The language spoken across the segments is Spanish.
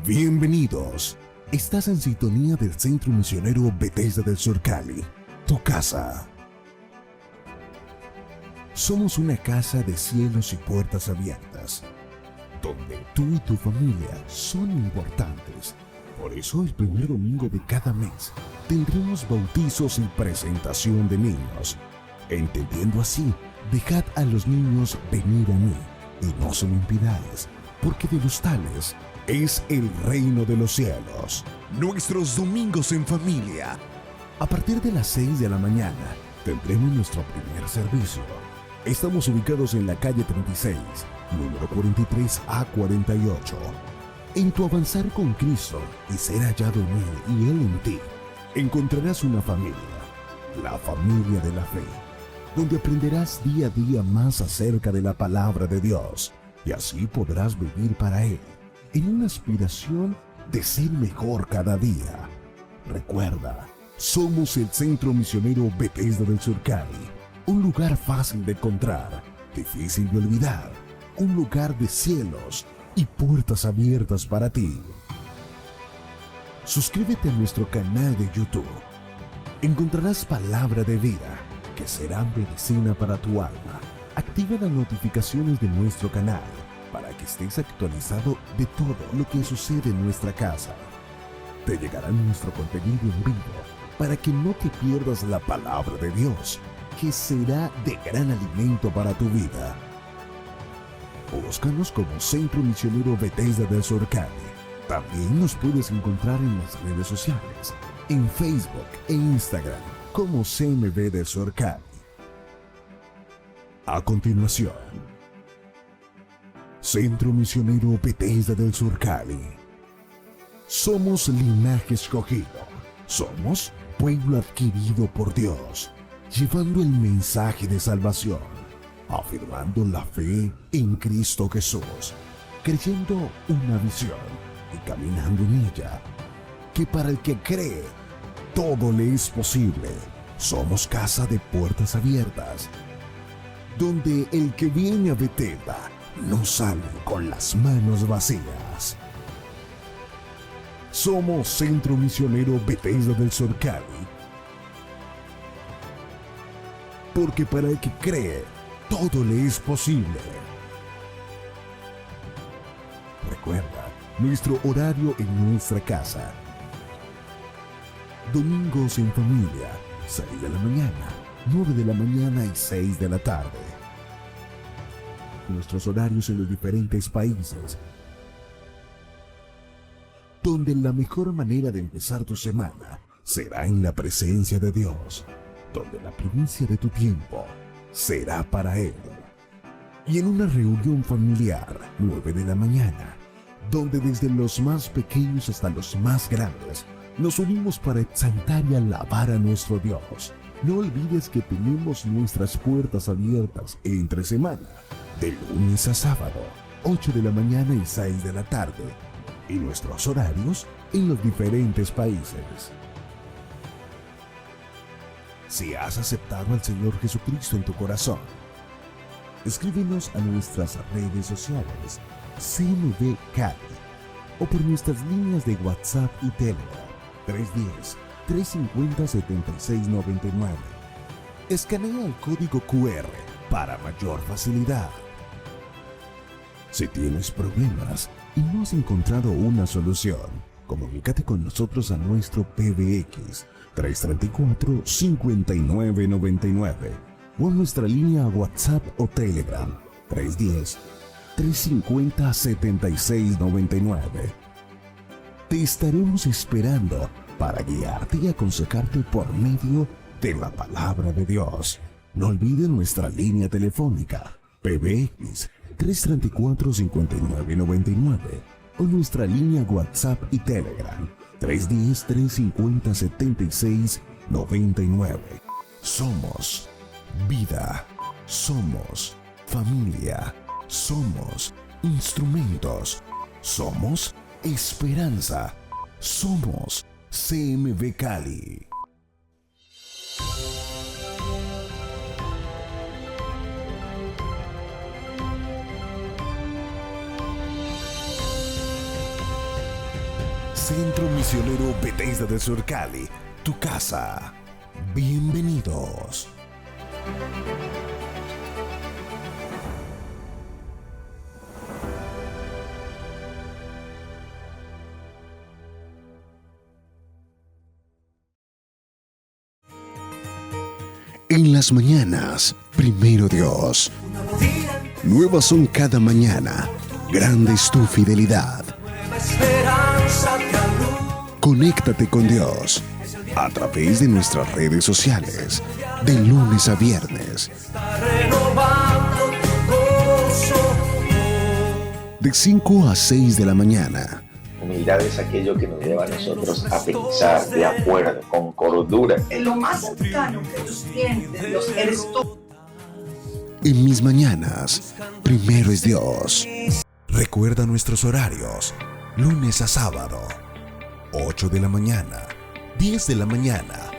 Bienvenidos. Estás en sintonía del Centro Misionero Bethesda del Sur Cali, tu casa. Somos una casa de cielos y puertas abiertas, donde tú y tu familia son importantes. Por eso el primer domingo de cada mes tendremos bautizos y presentación de niños. Entendiendo así, dejad a los niños venir a mí y no se lo impidáis, porque de los tales es el reino de los cielos. Nuestros domingos en familia. A partir de las 6 de la mañana tendremos nuestro primer servicio. Estamos ubicados en la calle 36, número 43 a 48. En tu avanzar con Cristo y ser hallado en Él y Él en ti, encontrarás una familia, la familia de la fe, donde aprenderás día a día más acerca de la palabra de Dios y así podrás vivir para Él, en una aspiración de ser mejor cada día. Recuerda, somos el Centro Misionero Bethesda del Sur Cali, un lugar fácil de encontrar, difícil de olvidar, un lugar de cielos y puertas abiertas para ti. Suscríbete a nuestro canal de YouTube. Encontrarás palabra de vida que será medicina para tu alma. Activa las notificaciones de nuestro canal para que estés actualizado de todo lo que sucede en nuestra casa. Te llegará nuestro contenido en vivo para que no te pierdas la palabra de Dios, que será de gran alimento para tu vida. Búscanos como Centro Misionero Bethesda del Sur Cali. También nos puedes encontrar en las redes sociales, en Facebook e Instagram como CMB del Sur Cali. A continuación, Centro Misionero Bethesda del Sur Cali. Somos linaje escogido. Somos pueblo adquirido por Dios, llevando el mensaje de salvación, afirmando la fe en Cristo Jesús, creyendo una visión y caminando en ella, que para el que cree, todo le es posible. Somos casa de puertas abiertas, donde el que viene a Bethesda no sale con las manos vacías. Somos Centro Misionero Bethesda del Sur Cali, porque para el que cree, todo le es posible. Recuerda nuestro horario en nuestra casa. Domingos en familia, 6 de la mañana, 9 de la mañana y 6 de la tarde. Nuestros horarios en los diferentes países, donde la mejor manera de empezar tu semana será en la presencia de Dios, donde la primicia de tu tiempo será para Él. Y en una reunión familiar, 9 de la mañana, donde desde los más pequeños hasta los más grandes, nos unimos para exaltar y alabar a nuestro Dios. No olvides que tenemos nuestras puertas abiertas entre semana, de lunes a sábado, 8 de la mañana y 6 de la tarde, y nuestros horarios en los diferentes países. Si has aceptado al Señor Jesucristo en tu corazón, escríbenos a nuestras redes sociales, CMB Cali, o por nuestras líneas de WhatsApp y Telegram, 310-350-7699. Escanea el código QR para mayor facilidad. Si tienes problemas y no has encontrado una solución, comunícate con nosotros a nuestro PBX 334-5999 o a nuestra línea WhatsApp o Telegram 310-350-7699. Te estaremos esperando para guiarte y aconsejarte por medio de la palabra de Dios. No olvides nuestra línea telefónica PBX 334-5999 o nuestra línea WhatsApp y Telegram 310-350-7699. Somos vida, somos familia, somos instrumentos, somos esperanza, somos CMB Cali. Centro Misionero Bethesda del Sur Cali, tu casa. Bienvenidos. En las mañanas, primero Dios. Nuevas son cada mañana. Grande es tu fidelidad. Conéctate con Dios a través de nuestras redes sociales, de lunes a viernes, de 5 a 6 de la mañana. Humildad es aquello que nos lleva a nosotros a pensar de acuerdo, con cordura. En lo más cercano que tú tienes de Dios, eres tú. En mis mañanas, primero es Dios. Recuerda nuestros horarios, lunes a sábado, 8 de la mañana, 10 de la mañana,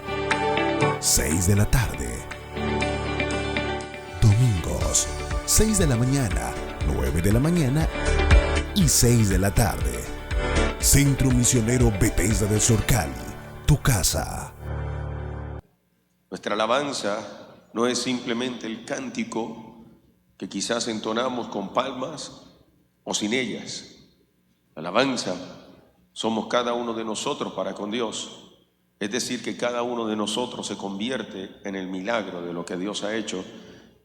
6 de la tarde. Domingos, 6 de la mañana, 9 de la mañana y 6 de la tarde. Centro Misionero Bethesda del Sur Cali, tu casa. Nuestra alabanza no es simplemente el cántico que quizás entonamos con palmas o sin ellas. La alabanza somos cada uno de nosotros para con Dios. Es decir, que cada uno de nosotros se convierte en el milagro de lo que Dios ha hecho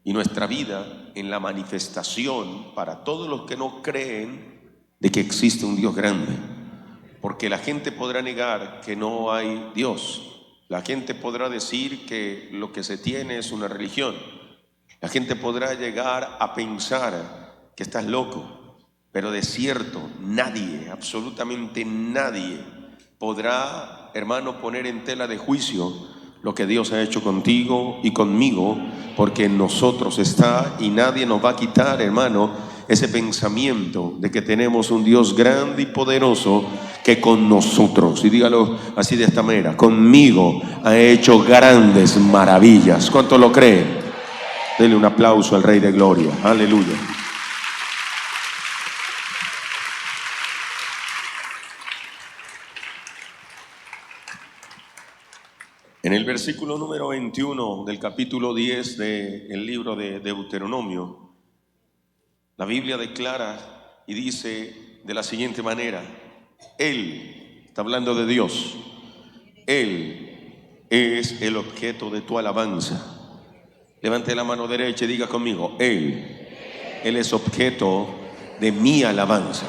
y nuestra vida en la manifestación para todos los que no creen de que existe un Dios grande. Porque la gente podrá negar que no hay Dios. La gente podrá decir que lo que se tiene es una religión. La gente podrá llegar a pensar que estás loco. Pero de cierto, nadie, absolutamente nadie, podrá, hermano, poner en tela de juicio lo que Dios ha hecho contigo y conmigo, porque en nosotros está y nadie nos va a quitar, hermano, ese pensamiento de que tenemos un Dios grande y poderoso que con nosotros, y dígalo así de esta manera, conmigo ha hecho grandes maravillas. ¿Cuánto lo creen? Denle un aplauso al Rey de Gloria. Aleluya. En el versículo número 21 del capítulo 10 del libro de Deuteronomio, la Biblia declara y dice de la siguiente manera: Él, está hablando de Dios, Él es el objeto de tu alabanza. Levante la mano derecha y diga conmigo: Él es objeto de mi alabanza.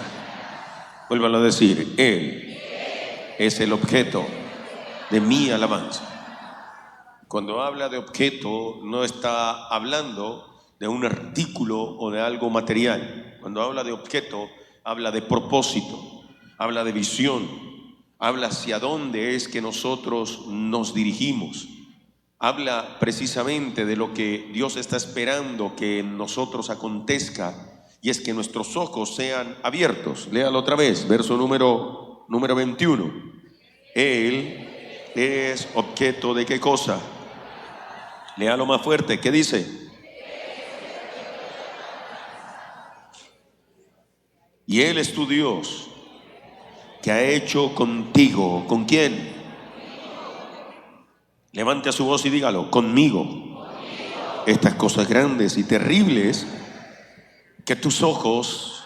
Vuélvalo a decir: Él es el objeto de mi alabanza. Cuando habla de objeto, no está hablando de un artículo o de algo material. Cuando habla de objeto, habla de propósito, habla de visión, habla hacia dónde es que nosotros nos dirigimos. Habla precisamente de lo que Dios está esperando que en nosotros acontezca, y es que nuestros ojos sean abiertos. Léalo otra vez, verso número 21. Él es objeto de ¿qué cosa? Léalo más fuerte, ¿qué dice? Y Él es tu Dios, que ha hecho contigo. ¿Con quién? Levante su voz y dígalo: conmigo. Estas cosas grandes y terribles que tus ojos,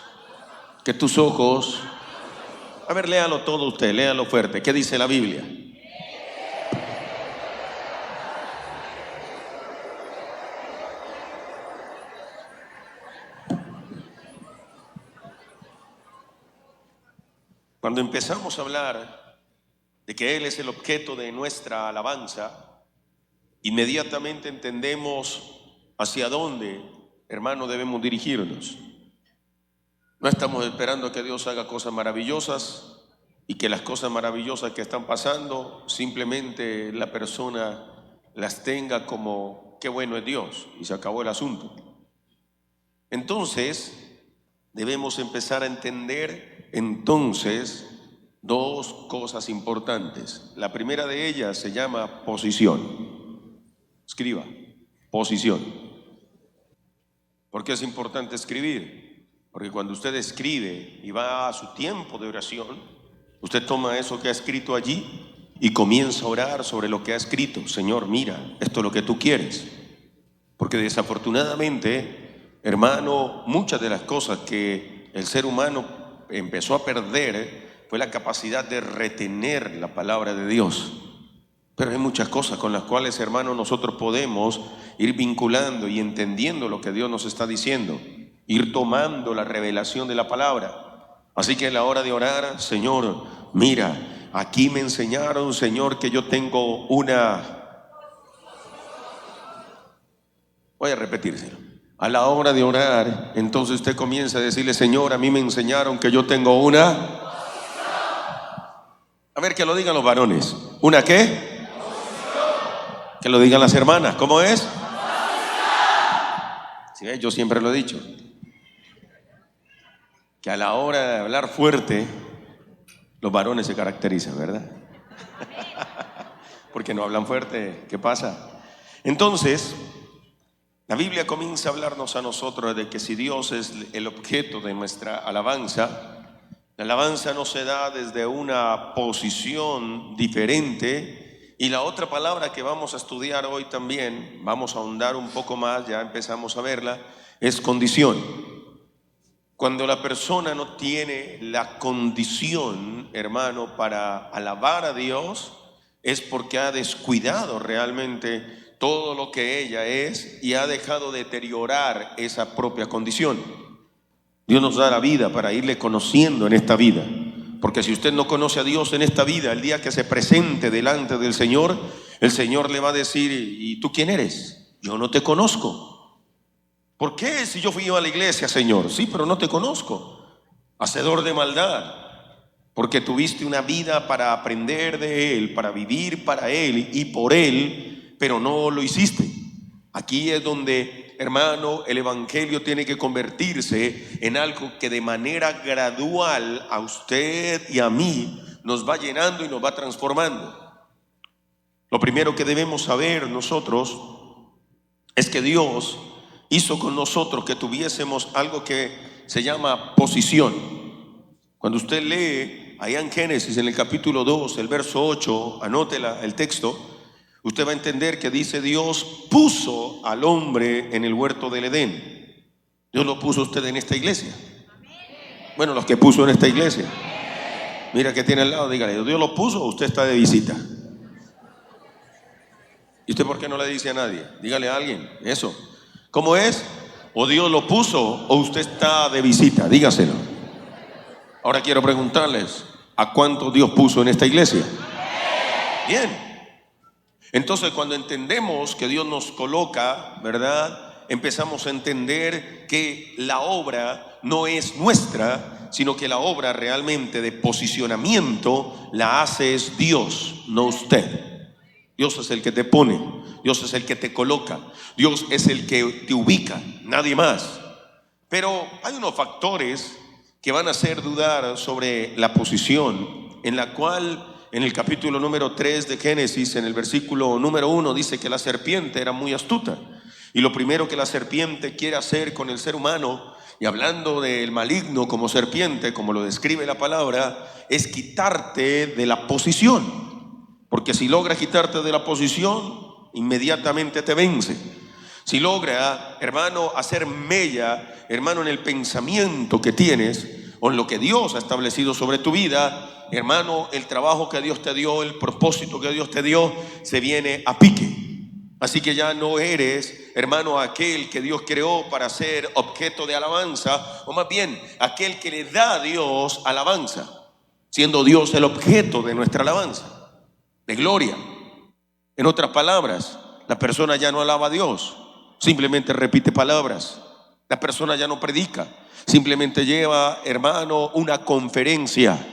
a ver, léalo todo usted, léalo fuerte. ¿Qué dice la Biblia? Cuando empezamos a hablar de que Él es el objeto de nuestra alabanza, inmediatamente entendemos hacia dónde, hermano, debemos dirigirnos. No estamos esperando que Dios haga cosas maravillosas y que las cosas maravillosas que están pasando simplemente la persona las tenga como qué bueno es Dios y se acabó el asunto. Entonces debemos empezar a entender dos cosas importantes. La primera de ellas se llama posición. Escriba: posición. ¿Por qué es importante escribir? Porque cuando usted escribe y va a su tiempo de oración, Usted toma eso que ha escrito allí y comienza a orar sobre lo que ha escrito. Señor, mira, esto es lo que tú quieres. Porque desafortunadamente, hermano, muchas de las cosas que el ser humano empezó a perder fue la capacidad de retener la palabra de Dios. Pero hay muchas cosas con las cuales, hermano, nosotros podemos ir vinculando y entendiendo lo que Dios nos está diciendo, ir tomando la revelación de la palabra. Así que a la hora de orar, Señor, mira, aquí me enseñaron, Señor, que yo tengo una... Voy a repetírselo. A la hora de orar, entonces usted comienza a decirle, Señor, a mí me enseñaron que yo tengo una... A ver, que lo digan los varones. ¿Una qué? Que lo digan las hermanas. ¿Cómo es? ¿Sí ves? Yo siempre lo he dicho. Que a la hora de hablar fuerte, los varones se caracterizan, ¿verdad? Porque no hablan fuerte. ¿Qué pasa? Entonces, la Biblia comienza a hablarnos a nosotros de que si Dios es el objeto de nuestra alabanza, la alabanza no se da desde una posición diferente. Y la otra palabra que vamos a estudiar hoy también, vamos a ahondar un poco más, ya empezamos a verla, es condición. Cuando la persona no tiene la condición, hermano, para alabar a Dios, es porque ha descuidado realmente todo lo que ella es y ha dejado deteriorar esa propia condición. Dios nos da la vida para irle conociendo en esta vida. Porque si usted no conoce a Dios en esta vida, el día que se presente delante del Señor, el Señor le va a decir, ¿y tú quién eres? Yo no te conozco. ¿Por qué? Si yo fui a la iglesia, Señor. Sí, pero no te conozco. Hacedor de maldad. Porque tuviste una vida para aprender de Él, para vivir para Él y por Él, pero no lo hiciste. Aquí es donde, hermano, el evangelio tiene que convertirse en algo que de manera gradual a usted y a mí nos va llenando y nos va transformando. Lo primero que debemos saber nosotros es que Dios hizo con nosotros que tuviésemos algo que se llama posición. Cuando usted lee allá en Génesis, en el capítulo 2, el verso 8, anótela el texto, usted va a entender que dice Dios puso al hombre en el huerto del Edén. Dios lo puso usted en esta iglesia. Bueno, los que puso en esta iglesia. Mira que tiene al lado, dígale, ¿Dios lo puso o usted está de visita? ¿Y usted por qué no le dice a nadie? Dígale a alguien eso. ¿Cómo es? O Dios lo puso o usted está de visita, dígaselo. Ahora quiero preguntarles, ¿a cuánto Dios puso en esta iglesia? Bien. Entonces, cuando entendemos que Dios nos coloca, ¿verdad? Empezamos a entender que la obra no es nuestra, sino que la obra realmente de posicionamiento la hace es Dios, no usted. Dios es el que te pone, Dios es el que te coloca, Dios es el que te ubica, nadie más. Pero hay unos factores que van a hacer dudar sobre la posición, en la cual en el capítulo número 3 de Génesis, en el versículo número 1, dice que la serpiente era muy astuta. Y lo primero que la serpiente quiere hacer con el ser humano, y hablando del maligno como serpiente, como lo describe la palabra, es quitarte de la posición. Porque si logra quitarte de la posición, inmediatamente te vence. Si logra, hermano, hacer mella, hermano, en el pensamiento que tienes o en lo que Dios ha establecido sobre tu vida, hermano, el trabajo que Dios te dio, el propósito que Dios te dio, se viene a pique. Así que ya no eres, hermano, aquel que Dios creó para ser objeto de alabanza, o más bien, aquel que le da a Dios alabanza, siendo Dios el objeto de nuestra alabanza, de gloria. En otras palabras, la persona ya no alaba a Dios, simplemente repite palabras. La persona ya no predica, simplemente lleva, hermano, una conferencia.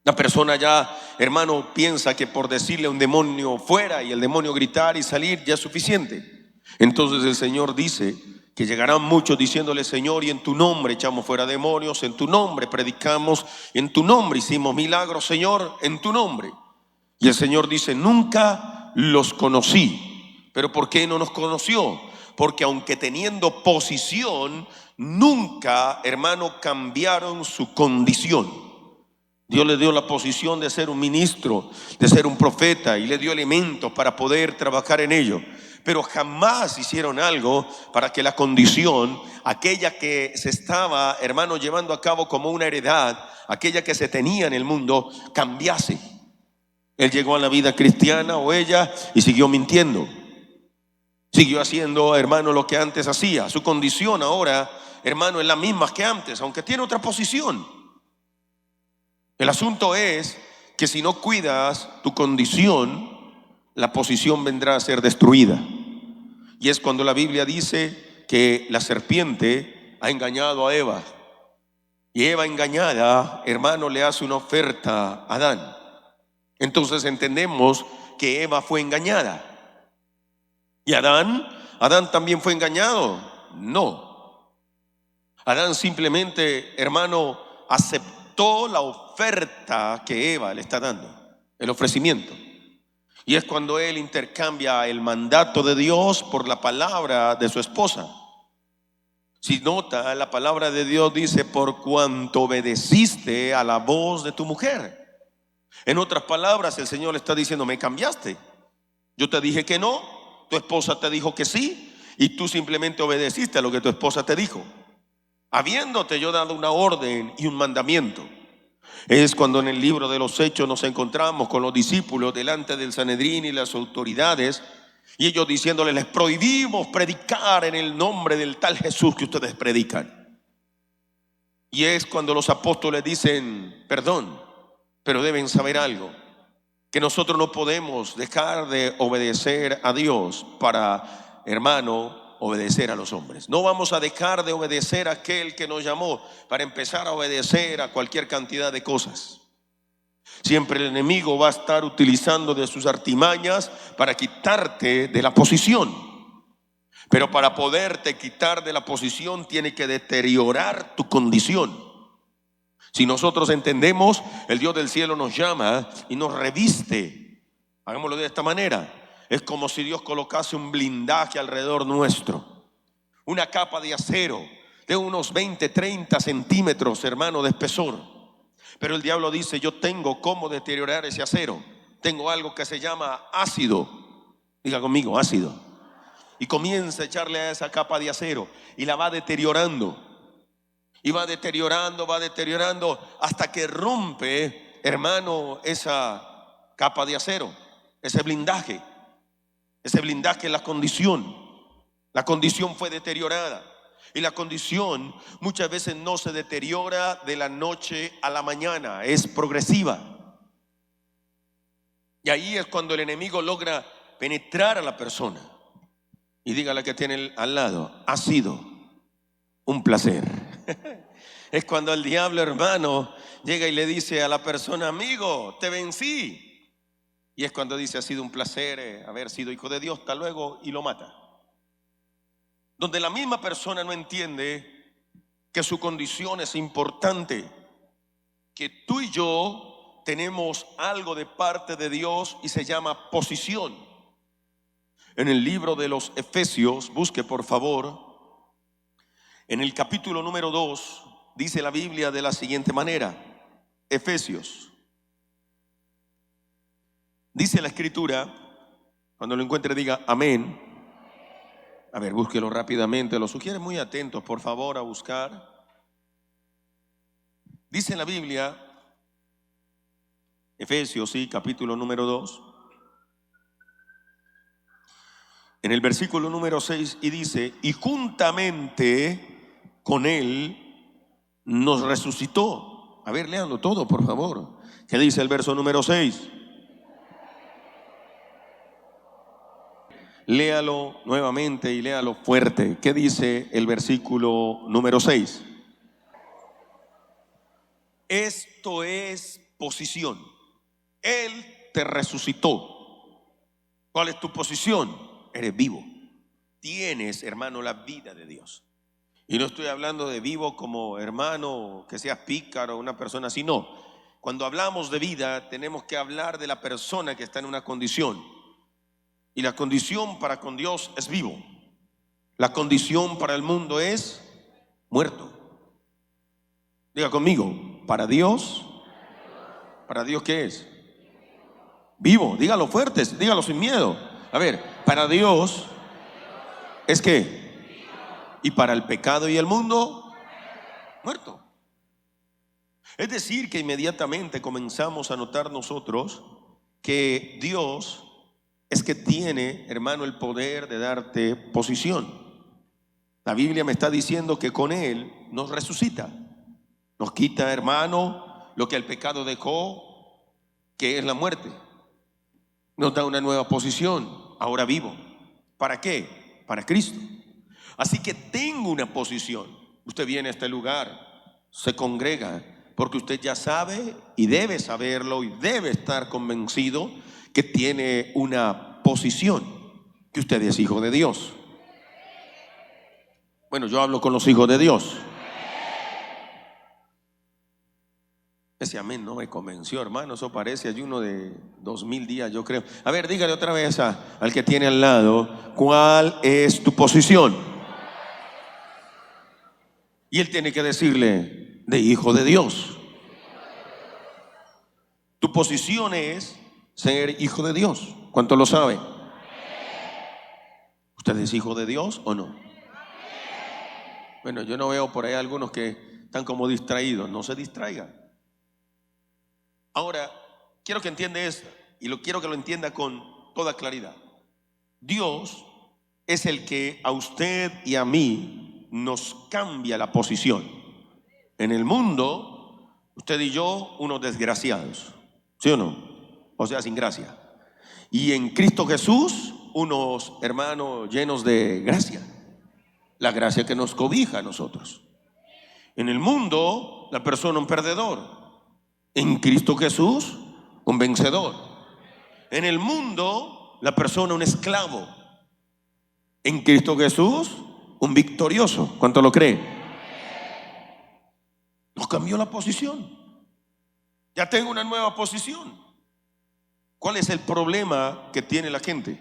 La persona ya, hermano, piensa que por decirle a un demonio fuera y el demonio gritar y salir ya es suficiente. Entonces el Señor dice que llegarán muchos diciéndole: Señor, y en tu nombre echamos fuera demonios, en tu nombre predicamos, en tu nombre hicimos milagros, Señor, en tu nombre. Y el Señor dice: nunca los conocí. ¿Pero por qué no nos conoció? Porque aunque teniendo posición, nunca, hermano, cambiaron su condición. Dios le dio la posición de ser un ministro, de ser un profeta, y le dio elementos para poder trabajar en ello. Pero jamás hicieron algo para que la condición, aquella que se estaba, hermano, llevando a cabo como una heredad, aquella que se tenía en el mundo, cambiase. Él llegó a la vida cristiana, o ella, y siguió mintiendo. Siguió haciendo, hermano, lo que antes hacía. Su condición ahora, hermano, es la misma que antes, aunque tiene otra posición. El asunto es que si no cuidas tu condición, la posición vendrá a ser destruida. Y es cuando la Biblia dice que la serpiente ha engañado a Eva. Y Eva, engañada, hermano, le hace una oferta a Adán. Entonces entendemos que Eva fue engañada. ¿Y Adán también fue engañado? No. Adán simplemente, hermano, aceptó la oferta que Eva le está dando, el ofrecimiento. Y es cuando él intercambia el mandato de Dios por la palabra de su esposa. Si nota, la palabra de Dios dice: por cuanto obedeciste a la voz de tu mujer. En otras palabras, el Señor le está diciendo: me cambiaste. Yo te dije que no, tu esposa te dijo que sí, y tú simplemente obedeciste a lo que tu esposa te dijo, habiéndote yo dado una orden y un mandamiento. Es cuando en el libro de los Hechos nos encontramos con los discípulos delante del Sanedrín y las autoridades, y ellos diciéndoles: les prohibimos predicar en el nombre del tal Jesús que ustedes predican. Y es cuando los apóstoles dicen: perdón, pero deben saber algo, que nosotros no podemos dejar de obedecer a Dios para, hermano, obedecer a los hombres. No vamos a dejar de obedecer a aquel que nos llamó para empezar a obedecer a cualquier cantidad de cosas. Siempre el enemigo va a estar utilizando de sus artimañas para quitarte de la posición. Pero para poderte quitar de la posición, tiene que deteriorar tu condición. Si nosotros entendemos, el Dios del cielo nos llama y nos reviste. Hagámoslo de esta manera. Es como si Dios colocase un blindaje alrededor nuestro, una capa de acero de unos 20, 30 centímetros, hermano, de espesor. Pero el diablo dice: yo tengo cómo deteriorar ese acero. Tengo algo que se llama ácido. Diga conmigo: ácido. Y comienza a echarle a esa capa de acero y la va deteriorando. Y va deteriorando hasta que rompe, hermano, esa capa de acero, ese blindaje. Ese blindaje es la condición. La condición fue deteriorada. Y la condición muchas veces no se deteriora de la noche a la mañana, es progresiva. Y ahí es cuando el enemigo logra penetrar a la persona. Y dígale que tiene al lado: ha sido un placer. Es cuando el diablo, hermano, llega y le dice a la persona: amigo, te vencí. Y es cuando dice: ha sido un placer haber sido hijo de Dios, hasta luego, y lo mata. Donde la misma persona no entiende que su condición es importante, que tú y yo tenemos algo de parte de Dios y se llama posición. En el libro de los Efesios, busque por favor, en el capítulo número 2, dice la Biblia de la siguiente manera. Efesios. Dice la escritura, cuando lo encuentre diga amén. A ver, búsquelo rápidamente, lo sugiere muy atentos, por favor, a buscar. Dice la Biblia, Efesios, sí, capítulo número 2, en el versículo número 6, y dice: y juntamente con él nos resucitó. A ver, léanlo todo, por favor. ¿Qué dice el verso número 6? Léalo nuevamente y léalo fuerte. ¿Qué dice el versículo número 6? Esto es posición. Él te resucitó. ¿Cuál es tu posición? Eres vivo. Tienes, hermano, la vida de Dios. Y no estoy hablando de vivo como, hermano, que seas pícaro o una persona así, no. Cuando hablamos de vida, tenemos que hablar de la persona que está en una condición. Y la condición para con Dios es vivo. La condición para el mundo es muerto. Diga conmigo: para Dios ¿Para Dios qué es? Vivo. Dígalo fuerte, dígalo sin miedo. A ver, para Dios es ¿qué? Y para el pecado y el mundo, muerto. Es decir, que inmediatamente comenzamos a notar nosotros que Dios es que tiene, hermano, el poder de darte posición. La Biblia me está diciendo que con Él nos resucita. Nos quita, hermano, lo que el pecado dejó, que es la muerte. Nos da una nueva posición, ahora vivo. ¿Para qué? Para Cristo. Así que tengo una posición. Usted viene a este lugar, se congrega, porque usted ya sabe y debe saberlo y debe estar convencido que tiene una posición, que usted es hijo de Dios. Bueno, yo hablo con los hijos de Dios. Ese amén no me convenció, hermano. Eso parece ayuno de 2000 días, yo creo. A ver, dígale otra vez al que tiene al lado, ¿cuál es tu posición? Y él tiene que decirle, de hijo de Dios. Tu posición es ser hijo de Dios. ¿Cuánto lo sabe? ¿Usted es hijo de Dios o no? Bueno, yo no veo por ahí algunos que están como distraídos. No se distraigan. Ahora, quiero que entienda esto y quiero que lo entienda con toda claridad. Dios es el que a usted y a mí nos cambia la posición. En el mundo, usted y yo, unos desgraciados, ¿sí o no? O sea, sin gracia. Y en Cristo Jesús, unos hermanos llenos de gracia. La gracia que nos cobija a nosotros. En el mundo, la persona un perdedor. En Cristo Jesús, un vencedor. En el mundo, la persona un esclavo. En Cristo Jesús, un victorioso. ¿Cuánto lo cree? Nos cambió la posición. Ya tengo una nueva posición. ¿Cuál es el problema que tiene la gente?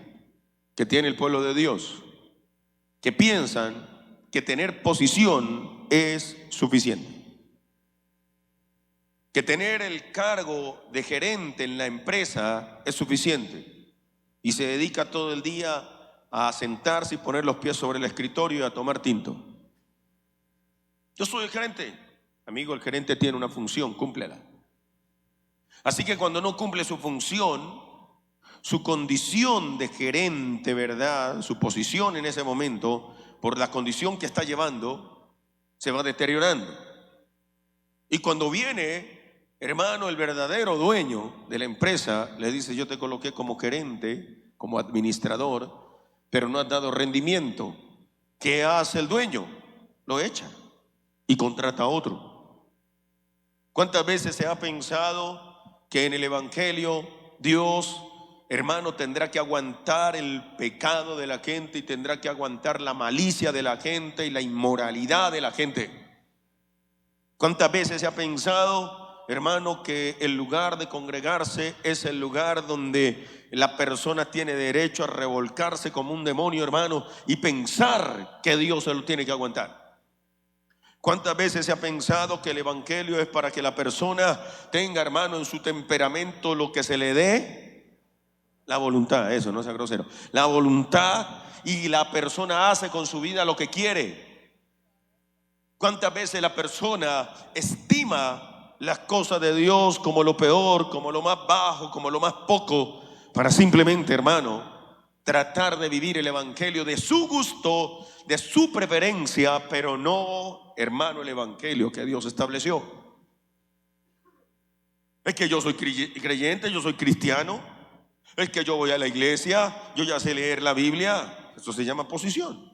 Que tiene el pueblo de Dios. Que piensan que tener posición es suficiente. Que tener el cargo de gerente en la empresa es suficiente. Y se dedica todo el día a sentarse y poner los pies sobre el escritorio y a tomar tinto. Yo soy el gerente. Amigo, el gerente tiene una función, cúmplela. Así que cuando no cumple su función, su condición de gerente, ¿verdad? Su posición en ese momento, por la condición que está llevando, se va deteriorando. Y cuando viene, hermano, el verdadero dueño de la empresa, le dice, yo te coloqué como gerente, como administrador, pero no has dado rendimiento. ¿Qué hace el dueño? Lo echa y contrata a otro. ¿Cuántas veces se ha pensado que en el evangelio Dios, hermano, tendrá que aguantar el pecado de la gente y tendrá que aguantar la malicia de la gente y la inmoralidad de la gente? ¿Cuántas veces se ha pensado, hermano, que el lugar de congregarse es el lugar donde la persona tiene derecho a revolcarse como un demonio, hermano, y pensar que Dios se lo tiene que aguantar? ¿Cuántas veces se ha pensado que el evangelio es para que la persona tenga, hermano, en su temperamento lo que se le dé? La voluntad, eso, no sea grosero. La voluntad, y la persona hace con su vida lo que quiere. ¿Cuántas veces la persona estima las cosas de Dios como lo peor, como lo más bajo, como lo más poco, para simplemente, hermano, tratar de vivir el evangelio de su gusto, de su preferencia, pero no, hermano, el evangelio que Dios estableció? Es que yo soy creyente, yo soy cristiano, es que yo voy a la iglesia, yo ya sé leer la Biblia. Eso se llama posición.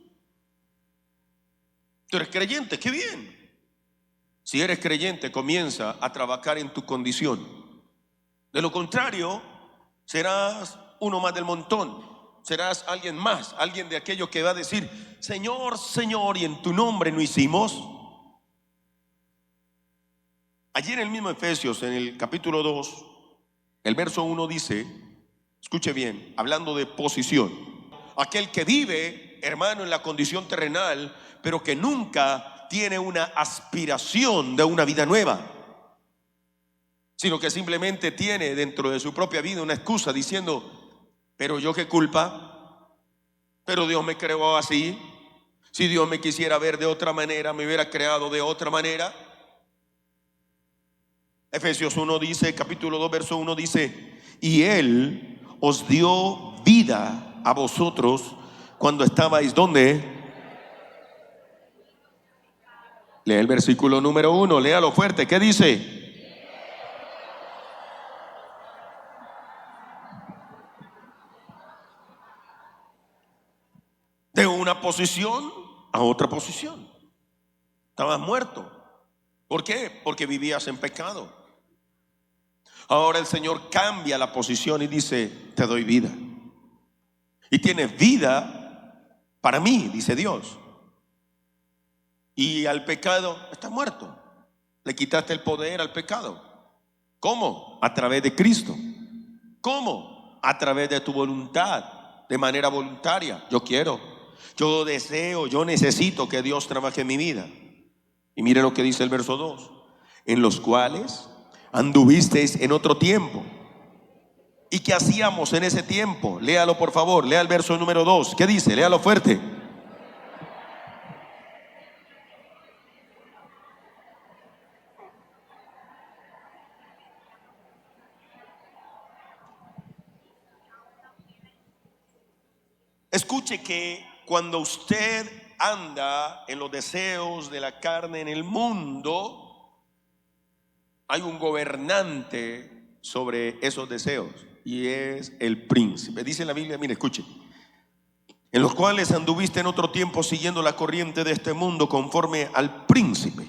Tú eres creyente, qué bien. Si eres creyente, comienza a trabajar en tu condición. De lo contrario, serás uno más del montón. Serás alguien más, alguien de aquellos que va a decir, Señor, Señor, y en tu nombre no hicimos. Allí en el mismo Efesios, en el capítulo 2, el verso 1 dice, escuche bien, hablando de posición, aquel que vive, hermano, en la condición terrenal, pero que nunca tiene una aspiración de una vida nueva. sino que simplemente tiene dentro de su propia vida una excusa diciendo: pero yo qué culpa, pero Dios me creó así. Si Dios me quisiera ver de otra manera, me hubiera creado de otra manera. Efesios 1 dice, capítulo 2, verso 1 dice: y Él os dio vida a vosotros cuando estabais, ¿dónde? Lea el versículo número 1, léalo fuerte. ¿Qué dice? De una posición a otra posición. Estabas muerto. ¿Por qué? Porque vivías en pecado. Ahora el Señor cambia la posición y dice: te doy vida. Y tienes vida para mí, dice Dios. Y al pecado estás muerto. Le quitaste el poder al pecado. ¿Cómo? A través de Cristo. ¿Cómo? A través de tu voluntad, de manera voluntaria. Yo quiero, yo deseo, yo necesito que Dios trabaje en mi vida. Y mire lo que dice el verso 2: en los cuales anduvisteis en otro tiempo. ¿Y qué hacíamos en ese tiempo? Léalo por favor, lea el verso número 2. ¿Qué dice? Léalo fuerte. Escuche que cuando usted anda en los deseos de la carne en el mundo, hay un gobernante sobre esos deseos y es el príncipe. Dice la Biblia, mire, escuche: en los cuales anduviste en otro tiempo siguiendo la corriente de este mundo, conforme al príncipe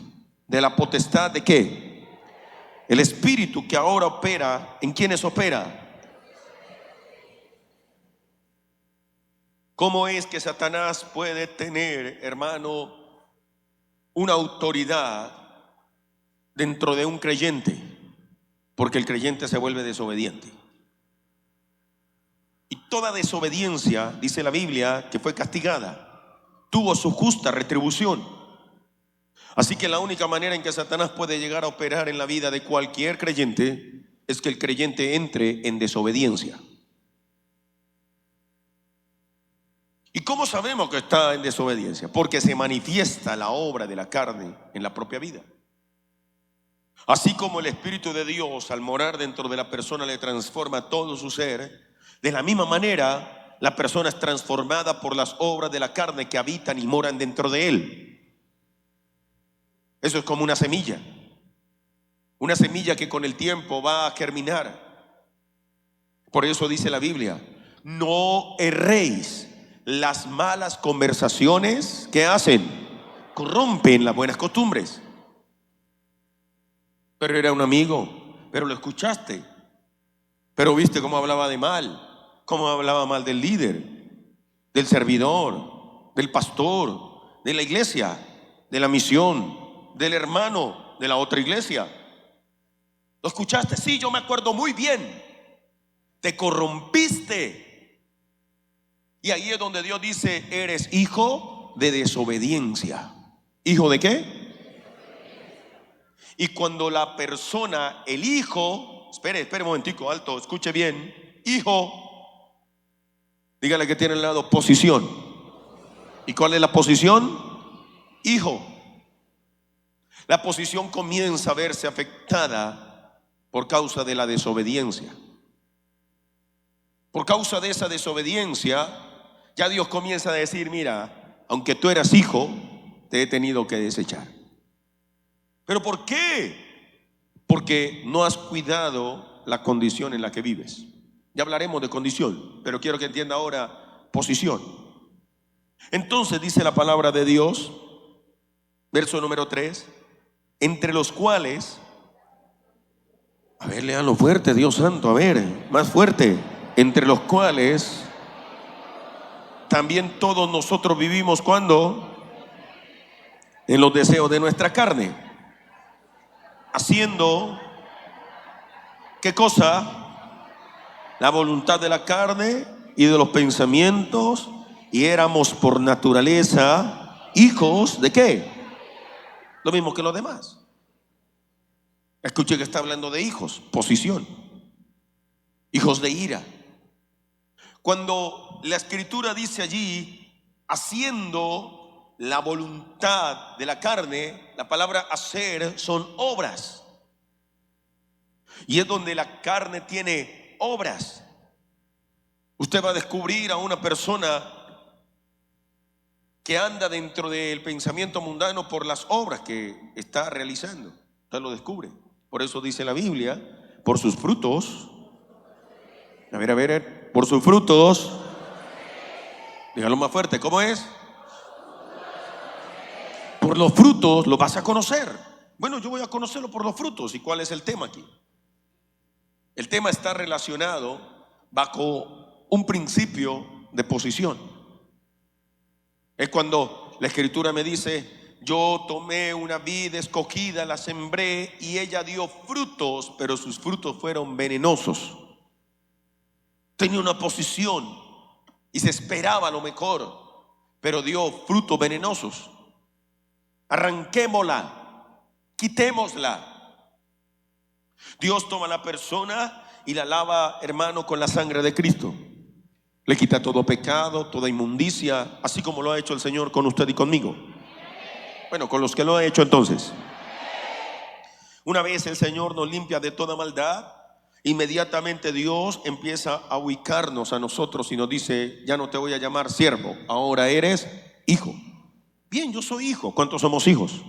de la potestad de ¿qué? El espíritu que ahora opera. ¿En quiénes opera? ¿Cómo es que Satanás puede tener, hermano, una autoridad dentro de un creyente? Porque el creyente se vuelve desobediente. Y toda desobediencia, dice la Biblia, que fue castigada, tuvo su justa retribución. Así que la única manera en que Satanás puede llegar a operar en la vida de cualquier creyente es que el creyente entre en desobediencia. ¿Y cómo sabemos que está en desobediencia? Porque se manifiesta la obra de la carne en la propia vida. Así como el Espíritu de Dios al morar dentro de la persona le transforma todo su ser, de la misma manera la persona es transformada por las obras de la carne que habitan y moran dentro de él. Eso es como una semilla que con el tiempo va a germinar. Por eso dice la Biblia: no erréis. Las malas conversaciones, ¿qué hacen? Corrompen las buenas costumbres. Pero era un amigo, pero lo escuchaste, pero viste cómo hablaba de mal, cómo hablaba mal del líder, del servidor, del pastor, de la iglesia, de la misión, del hermano de la otra iglesia. ¿Lo escuchaste? Sí, yo me acuerdo muy bien. Te corrompiste. Y ahí es donde Dios dice: eres hijo de desobediencia. ¿Hijo de qué? Y cuando la persona, el hijo, espere un momentico, alto, escuche bien. Hijo, dígale que tiene al lado posición. ¿Y cuál es la posición? Hijo. La posición comienza a verse afectada por causa de la desobediencia. Por causa de esa desobediencia, ya Dios comienza a decir: mira, aunque tú eras hijo, te he tenido que desechar. ¿Pero por qué? Porque no has cuidado la condición en la que vives. Ya hablaremos de condición, pero quiero que entienda ahora posición. Entonces dice la palabra de Dios, verso número 3: entre los cuales, a ver, léalo fuerte, Dios santo, a ver, más fuerte. Entre los cuales también todos nosotros vivimos, ¿cuándo? En los deseos de nuestra carne, haciendo ¿qué cosa? La voluntad de la carne y de los pensamientos, y éramos por naturaleza hijos ¿de qué? Lo mismo que los demás. Escuche que está hablando de hijos, posición, hijos de ira. Cuando la escritura dice allí, haciendo la voluntad de la carne, la palabra hacer son obras. Y es donde la carne tiene obras. Usted va a descubrir a una persona que anda dentro del pensamiento mundano por las obras que está realizando. Usted lo descubre. Por eso dice la Biblia, por sus frutos. A ver, por sus frutos. Dígalo más fuerte, ¿cómo es? Por los frutos lo vas a conocer. Bueno, yo voy a conocerlo por los frutos. ¿Y cuál es el tema aquí? El tema está relacionado bajo un principio de posición. Es cuando la escritura me dice, yo tomé una vid escogida, la sembré y ella dio frutos, pero sus frutos fueron venenosos. Tenía una posición y se esperaba lo mejor, pero dio frutos venenosos. Arranquémosla, quitémosla. Dios toma a la persona y la lava, hermano, con la sangre de Cristo. Le quita todo pecado, toda inmundicia, así como lo ha hecho el Señor con usted y conmigo. Bueno, con los que lo ha hecho entonces. Una vez el Señor nos limpia de toda maldad, inmediatamente Dios empieza a ubicarnos a nosotros y nos dice, ya no te voy a llamar siervo, ahora eres hijo. Bien, yo soy hijo. ¿Cuántos somos hijos?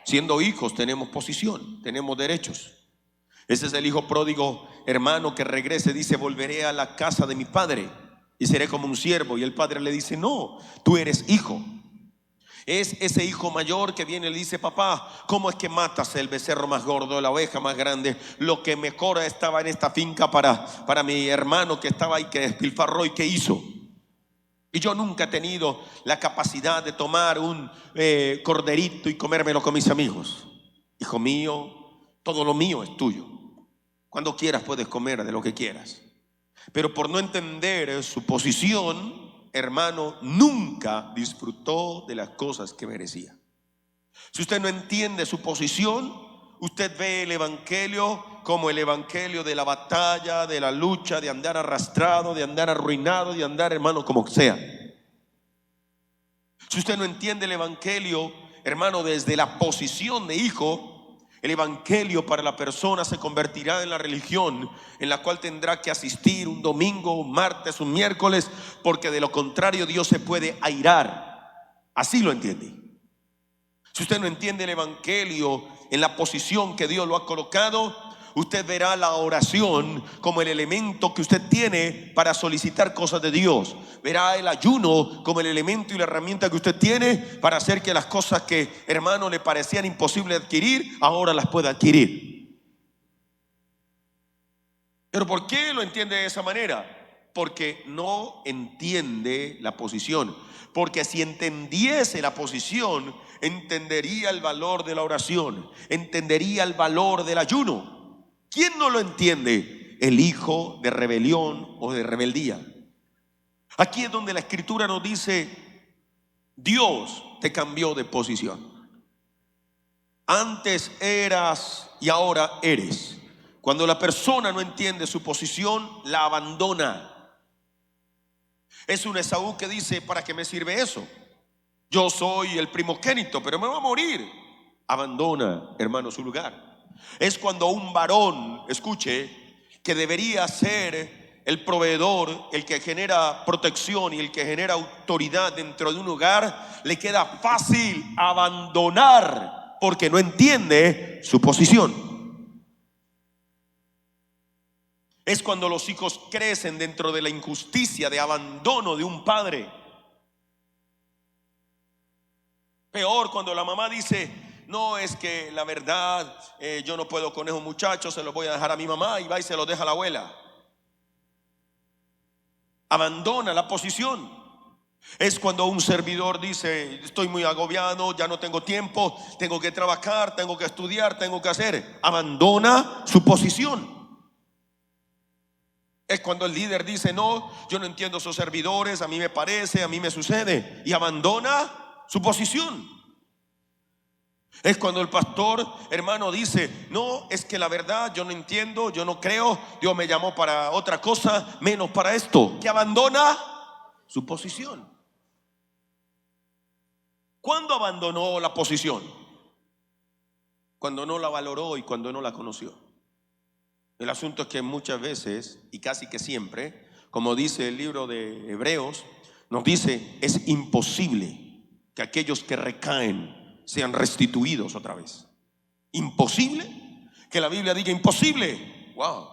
Siendo hijos tenemos posición, tenemos derechos. Ese es el hijo pródigo, hermano, que regrese, dice, volveré a la casa de mi padre y seré como un siervo. Y el padre le dice, no, tú eres hijo. Es ese hijo mayor que viene y le dice, papá, ¿cómo es que matas el becerro más gordo, la oveja más grande? Lo que mejor estaba en esta finca para mi hermano que estaba ahí, que despilfarró y que hizo. Y yo nunca he tenido la capacidad de tomar un corderito y comérmelo con mis amigos. Hijo mío, todo lo mío es tuyo. Cuando quieras puedes comer de lo que quieras. Pero por no entender su posición, hermano, nunca disfrutó de las cosas que merecía. Si usted no entiende su posición, usted ve el evangelio como el evangelio de la batalla, de la lucha, de andar arrastrado, de andar arruinado, de andar, hermano, como sea. Si usted no entiende el evangelio, hermano, desde la posición de hijo, el evangelio para la persona se convertirá en la religión en la cual tendrá que asistir un domingo, un martes, un miércoles, porque de lo contrario Dios se puede airar. Así lo entiende. Si usted no entiende el evangelio en la posición que Dios lo ha colocado, usted verá la oración como el elemento que usted tiene para solicitar cosas de Dios. Verá el ayuno como el elemento y la herramienta que usted tiene para hacer que las cosas que, hermano, le parecían imposibles de adquirir, ahora las pueda adquirir. ¿Pero por qué lo entiende de esa manera? Porque no entiende la posición. Porque si entendiese la posición, entendería el valor de la oración, entendería el valor del ayuno. ¿Quién no lo entiende? El hijo de rebelión o de rebeldía. Aquí es donde la escritura nos dice, Dios te cambió de posición. Antes eras y ahora eres. Cuando la persona no entiende su posición, la abandona. Es un Esaú que dice, ¿para qué me sirve eso? Yo soy el primogénito, pero me va a morir. Abandona, hermano, su lugar. Es cuando un varón, escuche, que debería ser el proveedor, el que genera protección y el que genera autoridad dentro de un hogar, le queda fácil abandonar porque no entiende su posición. Es cuando los hijos crecen dentro de la injusticia de abandono de un padre. Peor cuando la mamá dice, no, es que la verdad yo no puedo con esos muchachos, se los voy a dejar a mi mamá, y va y se los deja a la abuela. Abandona la posición. Es cuando un servidor dice, estoy muy agobiado, ya no tengo tiempo, tengo que trabajar, tengo que estudiar, tengo que hacer. Abandona su posición. Es cuando el líder dice, no, yo no entiendo esos servidores, a mí me parece, a mí me sucede, y abandona su posición. Es cuando el pastor, hermano, dice: no, es que la verdad yo no entiendo, yo no creo, Dios me llamó para otra cosa, menos para esto. Que abandona su posición. ¿Cuándo abandonó la posición? Cuando no la valoró y cuando no la conoció. El asunto es que muchas veces, y casi que siempre, como dice el libro de Hebreos, nos dice: es imposible que aquellos que recaen sean restituidos otra vez. Imposible que la Biblia diga imposible. Wow,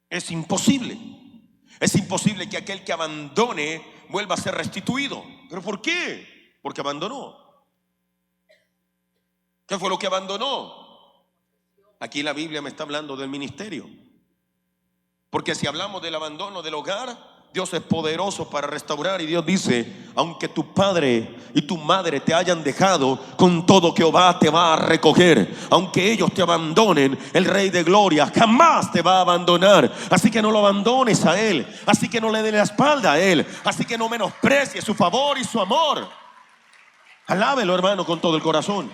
es imposible. Es imposible que aquel que abandone vuelva a ser restituido. ¿Pero por qué? Porque abandonó. ¿Qué fue lo que abandonó? Aquí la Biblia me está hablando del ministerio. Porque si hablamos del abandono del hogar, Dios es poderoso para restaurar. Y Dios dice: aunque tu padre y tu madre te hayan dejado, con todo Jehová te va a recoger. Aunque ellos te abandonen, el Rey de Gloria jamás te va a abandonar. Así que no lo abandones a Él. Así que no le des la espalda a Él. Así que no menosprecies su favor y su amor. Alábelo, hermano, con todo el corazón.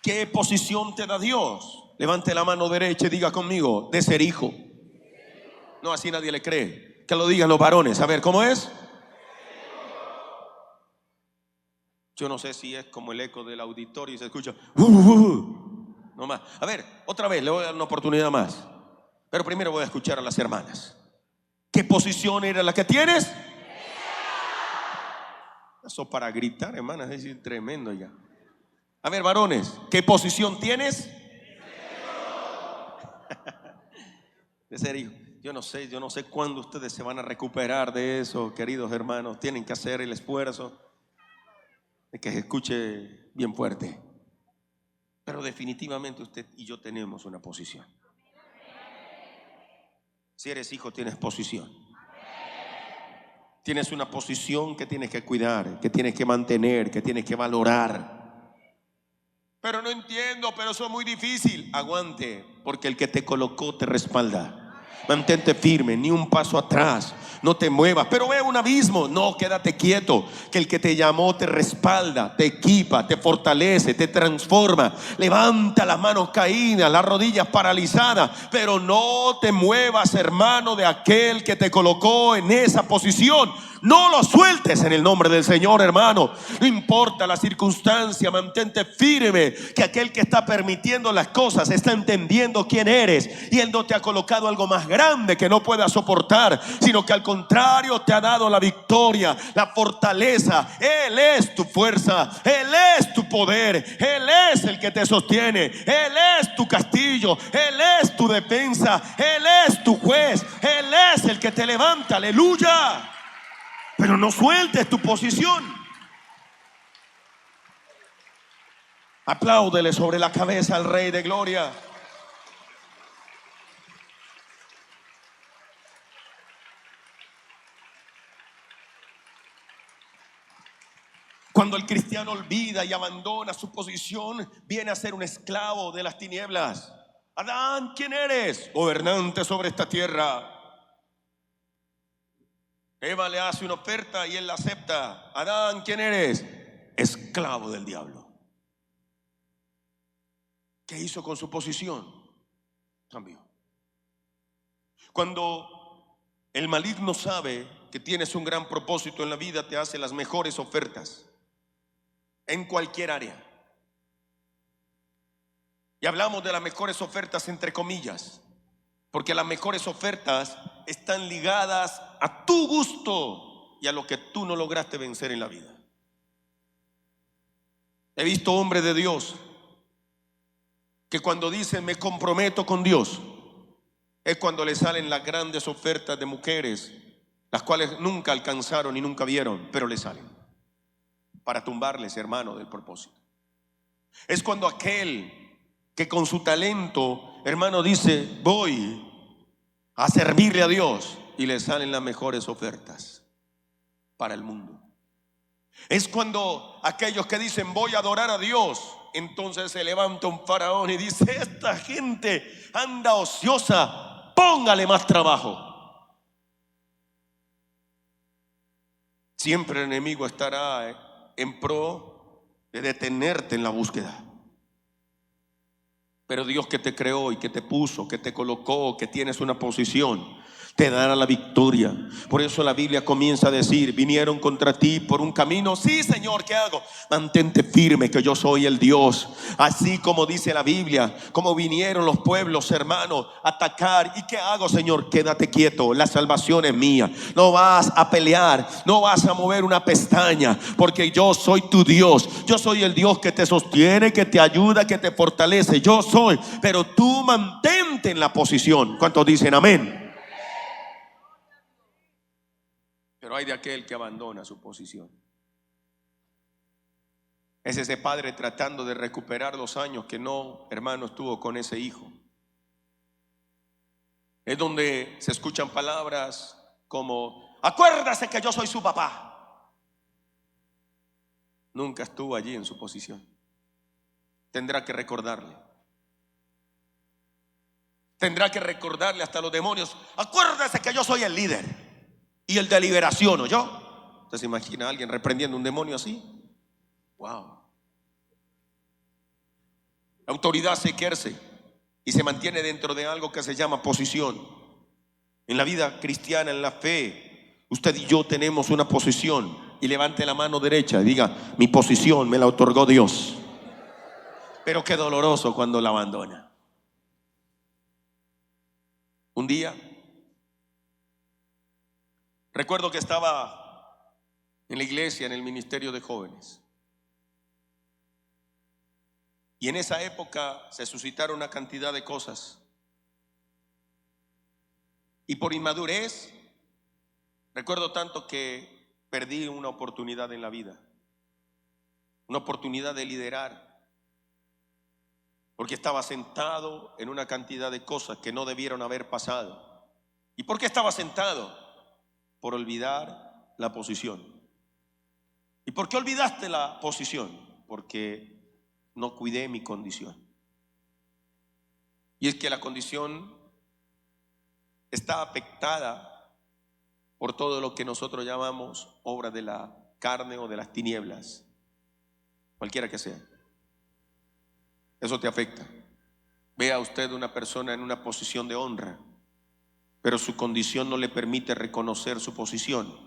¿Qué posición te da Dios? Levante la mano derecha y diga conmigo: de ser hijo. No, así nadie le cree. Que lo digan los varones. A ver, ¿cómo es? Yo no sé si es como el eco del auditorio y se escucha no más. A ver, otra vez, le voy a dar una oportunidad más. Pero primero voy a escuchar a las hermanas. ¿Qué posición era la que tienes? Eso para gritar, hermanas, es tremendo ya. A ver, varones, ¿qué posición tienes? De ser hijo. Yo no sé cuándo ustedes se van a recuperar de eso, queridos hermanos. Tienen que hacer el esfuerzo de que se escuche bien fuerte. Pero definitivamente usted y yo tenemos una posición. Si eres hijo, tienes posición. Tienes una posición que tienes que cuidar, que tienes que mantener, que tienes que valorar. Pero no entiendo, pero eso es muy difícil. Aguante, porque el que te colocó te respalda. Mantente firme, ni un paso atrás, no te muevas. Pero ve un abismo, no, quédate quieto, que el que te llamó te respalda, te equipa, te fortalece, te transforma. Levanta las manos caídas, las rodillas paralizadas, pero no te muevas, hermano, de aquel que te colocó en esa posición. No lo sueltes en el nombre del Señor, hermano. No importa la circunstancia, mantente firme, que aquel que está permitiendo las cosas está entendiendo quién eres, y Él no te ha colocado algo más grande que no puedas soportar, sino que al contrario te ha dado la victoria, la fortaleza. Él es tu fuerza, Él es tu poder, Él es el que te sostiene, Él es tu castillo, Él es tu defensa, Él es tu juez, Él es el que te levanta. Aleluya. Pero no sueltes tu posición. Apláudele sobre la cabeza al Rey de Gloria. Cuando el cristiano olvida y abandona su posición, viene a ser un esclavo de las tinieblas. Adán, ¿quién eres? Gobernante sobre esta tierra. Eva le hace una oferta y él la acepta. Adán, ¿quién eres? Esclavo del diablo. ¿Qué hizo con su posición? Cambió. Cuando el maligno sabe que tienes un gran propósito en la vida, te hace las mejores ofertas en cualquier área. Y hablamos de las mejores ofertas entre comillas, porque las mejores ofertas están ligadas a tu gusto y a lo que tú no lograste vencer en la vida. He visto hombres de Dios que cuando dicen me comprometo con Dios, es cuando les salen las grandes ofertas de mujeres, las cuales nunca alcanzaron y nunca vieron, pero les salen para tumbarles, hermano, del propósito. Es cuando aquel que con su talento, hermano, dice voy a servirle a Dios, y le salen las mejores ofertas para el mundo. Es cuando aquellos que dicen voy a adorar a Dios, entonces se levanta un faraón y dice esta gente anda ociosa, póngale más trabajo. Siempre el enemigo estará en pro de detenerte en la búsqueda. Pero Dios que te creó y que te puso, que te colocó, que tienes una posición, te dará la victoria. Por eso la Biblia comienza a decir: vinieron contra ti por un camino. Sí, Señor, ¿qué hago? Mantente firme, que yo soy el Dios. Así como dice la Biblia, como vinieron los pueblos, hermanos, a atacar. ¿Y qué hago, Señor? Quédate quieto, la salvación es mía. No vas a pelear, no vas a mover una pestaña, porque yo soy tu Dios. Yo soy el Dios que te sostiene, que te ayuda, que te fortalece. Yo soy, pero tú mantente en la posición. ¿Cuántos dicen amén? Pero hay de aquel que abandona su posición. Es ese padre tratando de recuperar los años que no, hermano, estuvo con ese hijo. Es donde se escuchan palabras como: acuérdase que yo soy su papá. Nunca estuvo allí en su posición. Tendrá que recordarle. Tendrá que recordarle hasta los demonios: acuérdese que yo soy el líder y el de liberación, ¿o yo? ¿Usted se imagina a alguien reprendiendo un demonio así? Wow. La autoridad se ejerce y se mantiene dentro de algo que se llama posición. En la vida cristiana, en la fe, usted y yo tenemos una posición. Y levante la mano derecha y diga: mi posición me la otorgó Dios. Pero qué doloroso cuando la abandona. Un día recuerdo que estaba en la iglesia, en el ministerio de jóvenes. Y en esa época se suscitaron una cantidad de cosas. Y por inmadurez, recuerdo tanto que perdí una oportunidad en la vida. Una oportunidad de liderar. Porque estaba sentado en una cantidad de cosas que no debieron haber pasado. ¿Y por qué estaba sentado? Por olvidar la posición. ¿Y por qué olvidaste la posición? Porque no cuidé mi condición. Y es que la condición está afectada por todo lo que nosotros llamamos obra de la carne o de las tinieblas, cualquiera que sea. Eso te afecta. Vea usted una persona en una posición de honra, pero su condición no le permite reconocer su posición.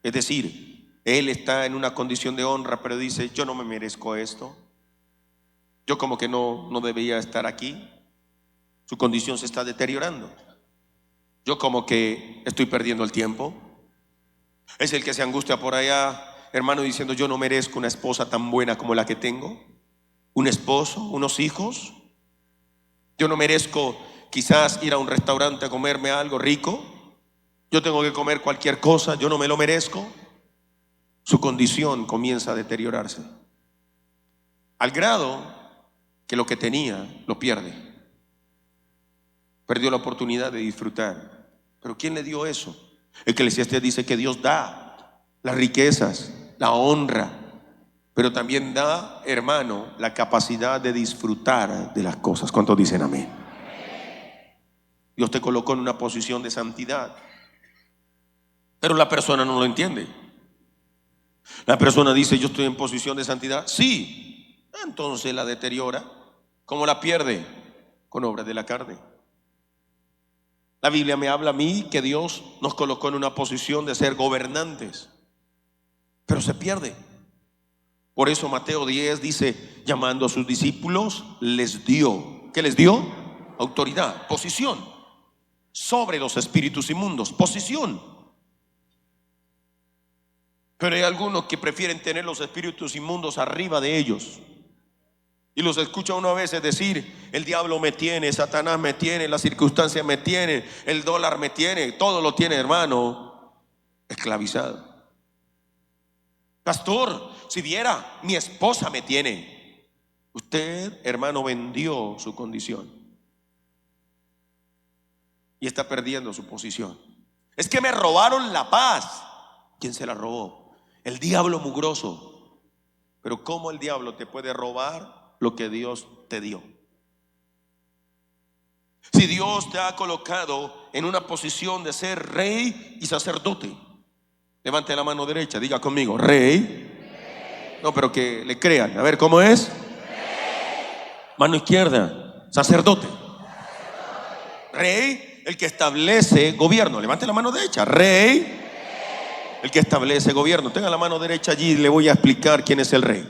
Es decir, él está en una condición de honra, pero dice: yo no me merezco esto. Yo como que no debería estar aquí. Su condición se está deteriorando. Yo como que estoy perdiendo el tiempo. Es el que se angustia por allá, hermano, diciendo: yo no merezco una esposa tan buena como la que tengo, un esposo, unos hijos. Yo no merezco quizás ir a un restaurante a comerme algo rico. Yo tengo que comer cualquier cosa, yo no me lo merezco. Su condición comienza a deteriorarse, al grado que lo que tenía lo pierde. Perdió la oportunidad de disfrutar. ¿Pero quién le dio eso? Eclesiastés dice que Dios da las riquezas, la honra, pero también da, hermano, la capacidad de disfrutar de las cosas. ¿Cuántos dicen amén? Dios te colocó en una posición de santidad, pero la persona no lo entiende. La persona dice: yo estoy en posición de santidad. Sí, entonces la deteriora. ¿Cómo la pierde? Con obras de la carne. La Biblia me habla a mí que Dios nos colocó en una posición de ser gobernantes, pero se pierde. Por eso Mateo 10 dice: llamando a sus discípulos, les dio. ¿Qué les dio? Autoridad, posición sobre los espíritus inmundos, posición. Pero hay algunos que prefieren tener los espíritus inmundos arriba de ellos. Y los escucha uno a veces decir: el diablo me tiene, Satanás me tiene, las circunstancias me tienen, el dólar me tiene, todo lo tiene, hermano, esclavizado. Pastor, si viera, mi esposa me tiene. Usted, hermano, vendió su condición y está perdiendo su posición. Es que me robaron la paz. ¿Quién se la robó? El diablo mugroso. Pero ¿cómo el diablo te puede robar lo que Dios te dio? Si Dios te ha colocado en una posición de ser rey y sacerdote, Levante la mano derecha, diga conmigo, rey. No, pero que le crean. A ver, ¿cómo es? Mano izquierda, sacerdote. Rey, el que establece gobierno. Levante la mano derecha, rey, el que establece gobierno. Tenga la mano derecha allí y le voy a explicar quién es el rey,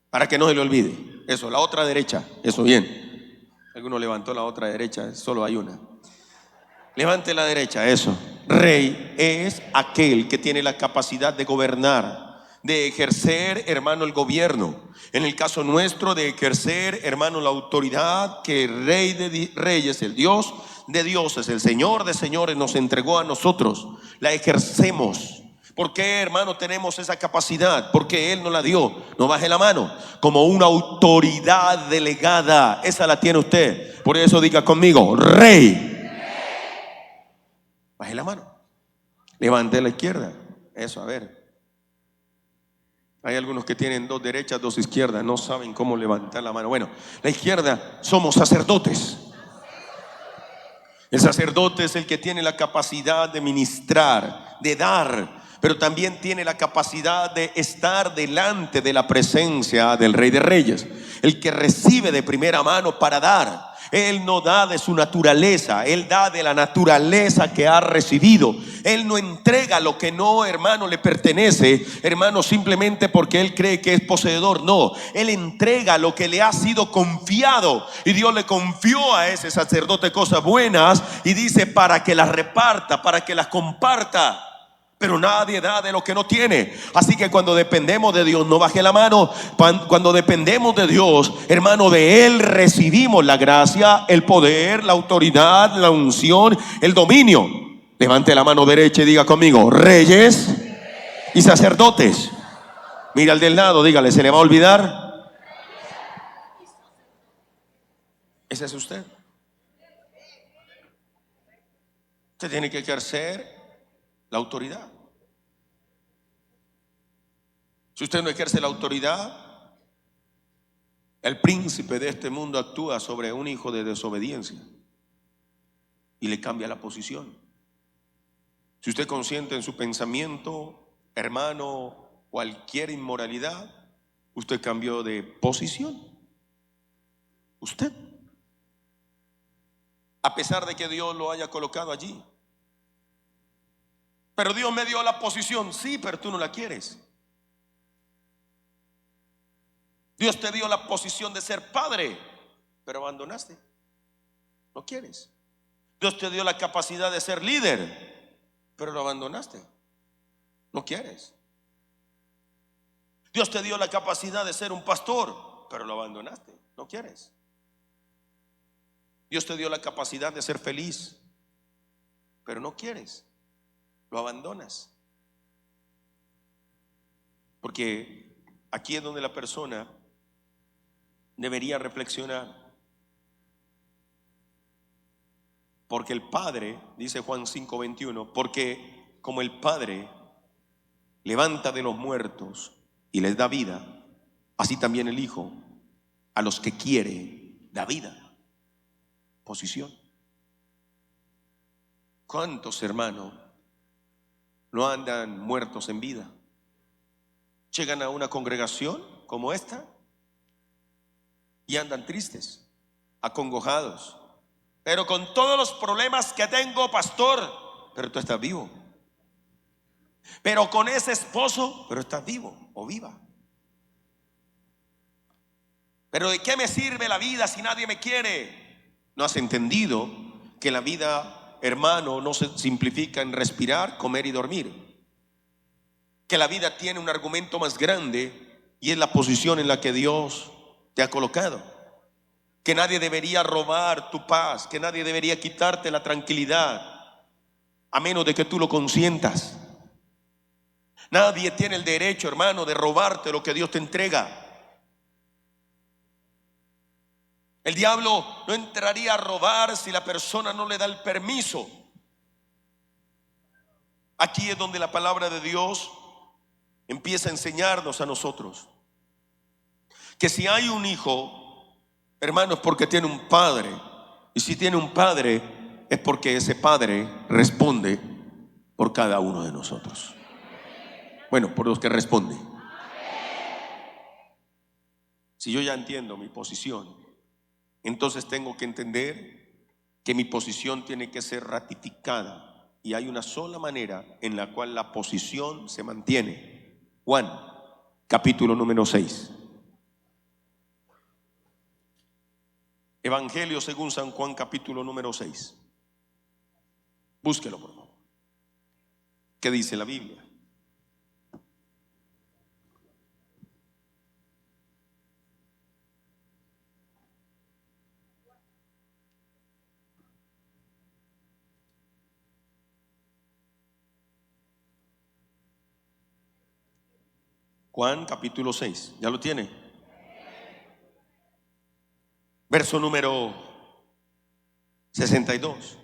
para que no se le olvide. Eso, la otra derecha, eso, bien. Alguno levantó la otra derecha, solo hay una. Levante la derecha, eso. Rey es aquel que tiene la capacidad de gobernar, de ejercer, hermano, el gobierno. En el caso nuestro, de ejercer, hermano, la autoridad que el Rey de Reyes, el Dios de dioses, el Señor de señores nos entregó a nosotros. La ejercemos. ¿Por qué, hermano, tenemos esa capacidad? Porque Él nos la dio. No baje la mano. Como una autoridad delegada. Esa la tiene usted. Por eso diga conmigo, Rey. Baje la mano. Levante la izquierda. Eso, a ver. Hay algunos que tienen dos derechas, dos izquierdas. No saben cómo levantar la mano. Bueno, la izquierda somos sacerdotes. El sacerdote es el que tiene la capacidad de ministrar, de dar, pero también tiene la capacidad de estar delante de la presencia del Rey de Reyes. El que recibe de primera mano para dar. Él no da de su naturaleza, Él da de la naturaleza que ha recibido. Él no entrega lo que no, hermano, le pertenece, hermano, simplemente porque Él cree que es poseedor. No, Él entrega lo que le ha sido confiado. Y Dios le confió a ese sacerdote cosas buenas y dice para que las reparta, para que las comparta. Pero nadie da de lo que no tiene. Así que cuando dependemos de Dios, no baje la mano. Cuando dependemos de Dios, hermano, de Él recibimos la gracia, el poder, la autoridad, la unción, el dominio. Levante la mano derecha y diga conmigo, reyes y sacerdotes. Mira al del lado, dígale, ¿se le va a olvidar? Ese es usted. Usted tiene que ejercer la autoridad. Si usted no ejerce la autoridad, el príncipe de este mundo actúa sobre un hijo de desobediencia y le cambia la posición. Si usted consiente en su pensamiento, hermano, cualquier inmoralidad, usted cambió de posición. Usted, a pesar de que Dios lo haya colocado allí. Pero Dios me dio la posición, sí, pero tú no la quieres. Dios te dio la posición de ser padre, pero abandonaste. No quieres. Dios te dio la capacidad de ser líder, pero lo abandonaste. No quieres. Dios te dio la capacidad de ser un pastor, pero lo abandonaste. No quieres. Dios te dio la capacidad de ser feliz, pero no quieres. Lo abandonas. Porque aquí es donde la persona debería reflexionar. Porque el Padre, dice Juan 5:21, porque como el Padre levanta de los muertos y les da vida, así también el Hijo a los que quiere da vida. Posición. ¿Cuántos hermanos no andan muertos en vida? Llegan a una congregación como esta y andan tristes, acongojados. Pero con todos los problemas que tengo, pastor, pero tú estás vivo. Pero con ese esposo, pero estás vivo o viva. Pero ¿de qué me sirve la vida si nadie me quiere? No has entendido que la vida, hermano, no se simplifica en respirar, comer y dormir. Que la vida tiene un argumento más grande y es la posición en la que Dios te ha colocado. Que nadie debería robar tu paz, que nadie debería quitarte la tranquilidad, a menos de que tú lo consientas. Nadie tiene el derecho, hermano, de robarte lo que Dios te entrega. El diablo no entraría a robar si la persona no le da el permiso. Aquí es donde la palabra de Dios empieza a enseñarnos a nosotros que si hay un hijo, hermano, es porque tiene un padre. Y si tiene un padre, es porque ese padre responde por cada uno de nosotros. Bueno, por los que responden. Si yo ya entiendo mi posición, entonces tengo que entender que mi posición tiene que ser ratificada. Y hay una sola manera en la cual la posición se mantiene. Juan, capítulo número 6. Evangelio según San Juan, capítulo número 6. Búsquelo, por favor. ¿Qué dice la Biblia? Juan capítulo 6, ¿ya lo tiene? Verso número 62.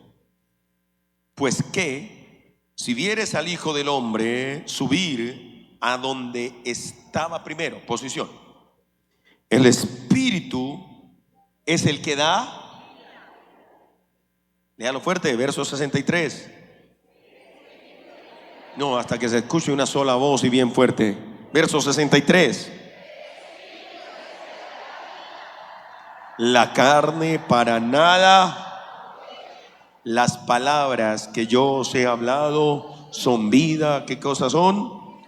Pues que si vieres al Hijo del Hombre subir a donde estaba primero, posición, el Espíritu es el que da, léalo fuerte, verso 63. No, hasta que se escuche una sola voz y bien fuerte. Verso 63. La carne para nada. Las palabras que yo os he hablado son vida. ¿Qué cosas son?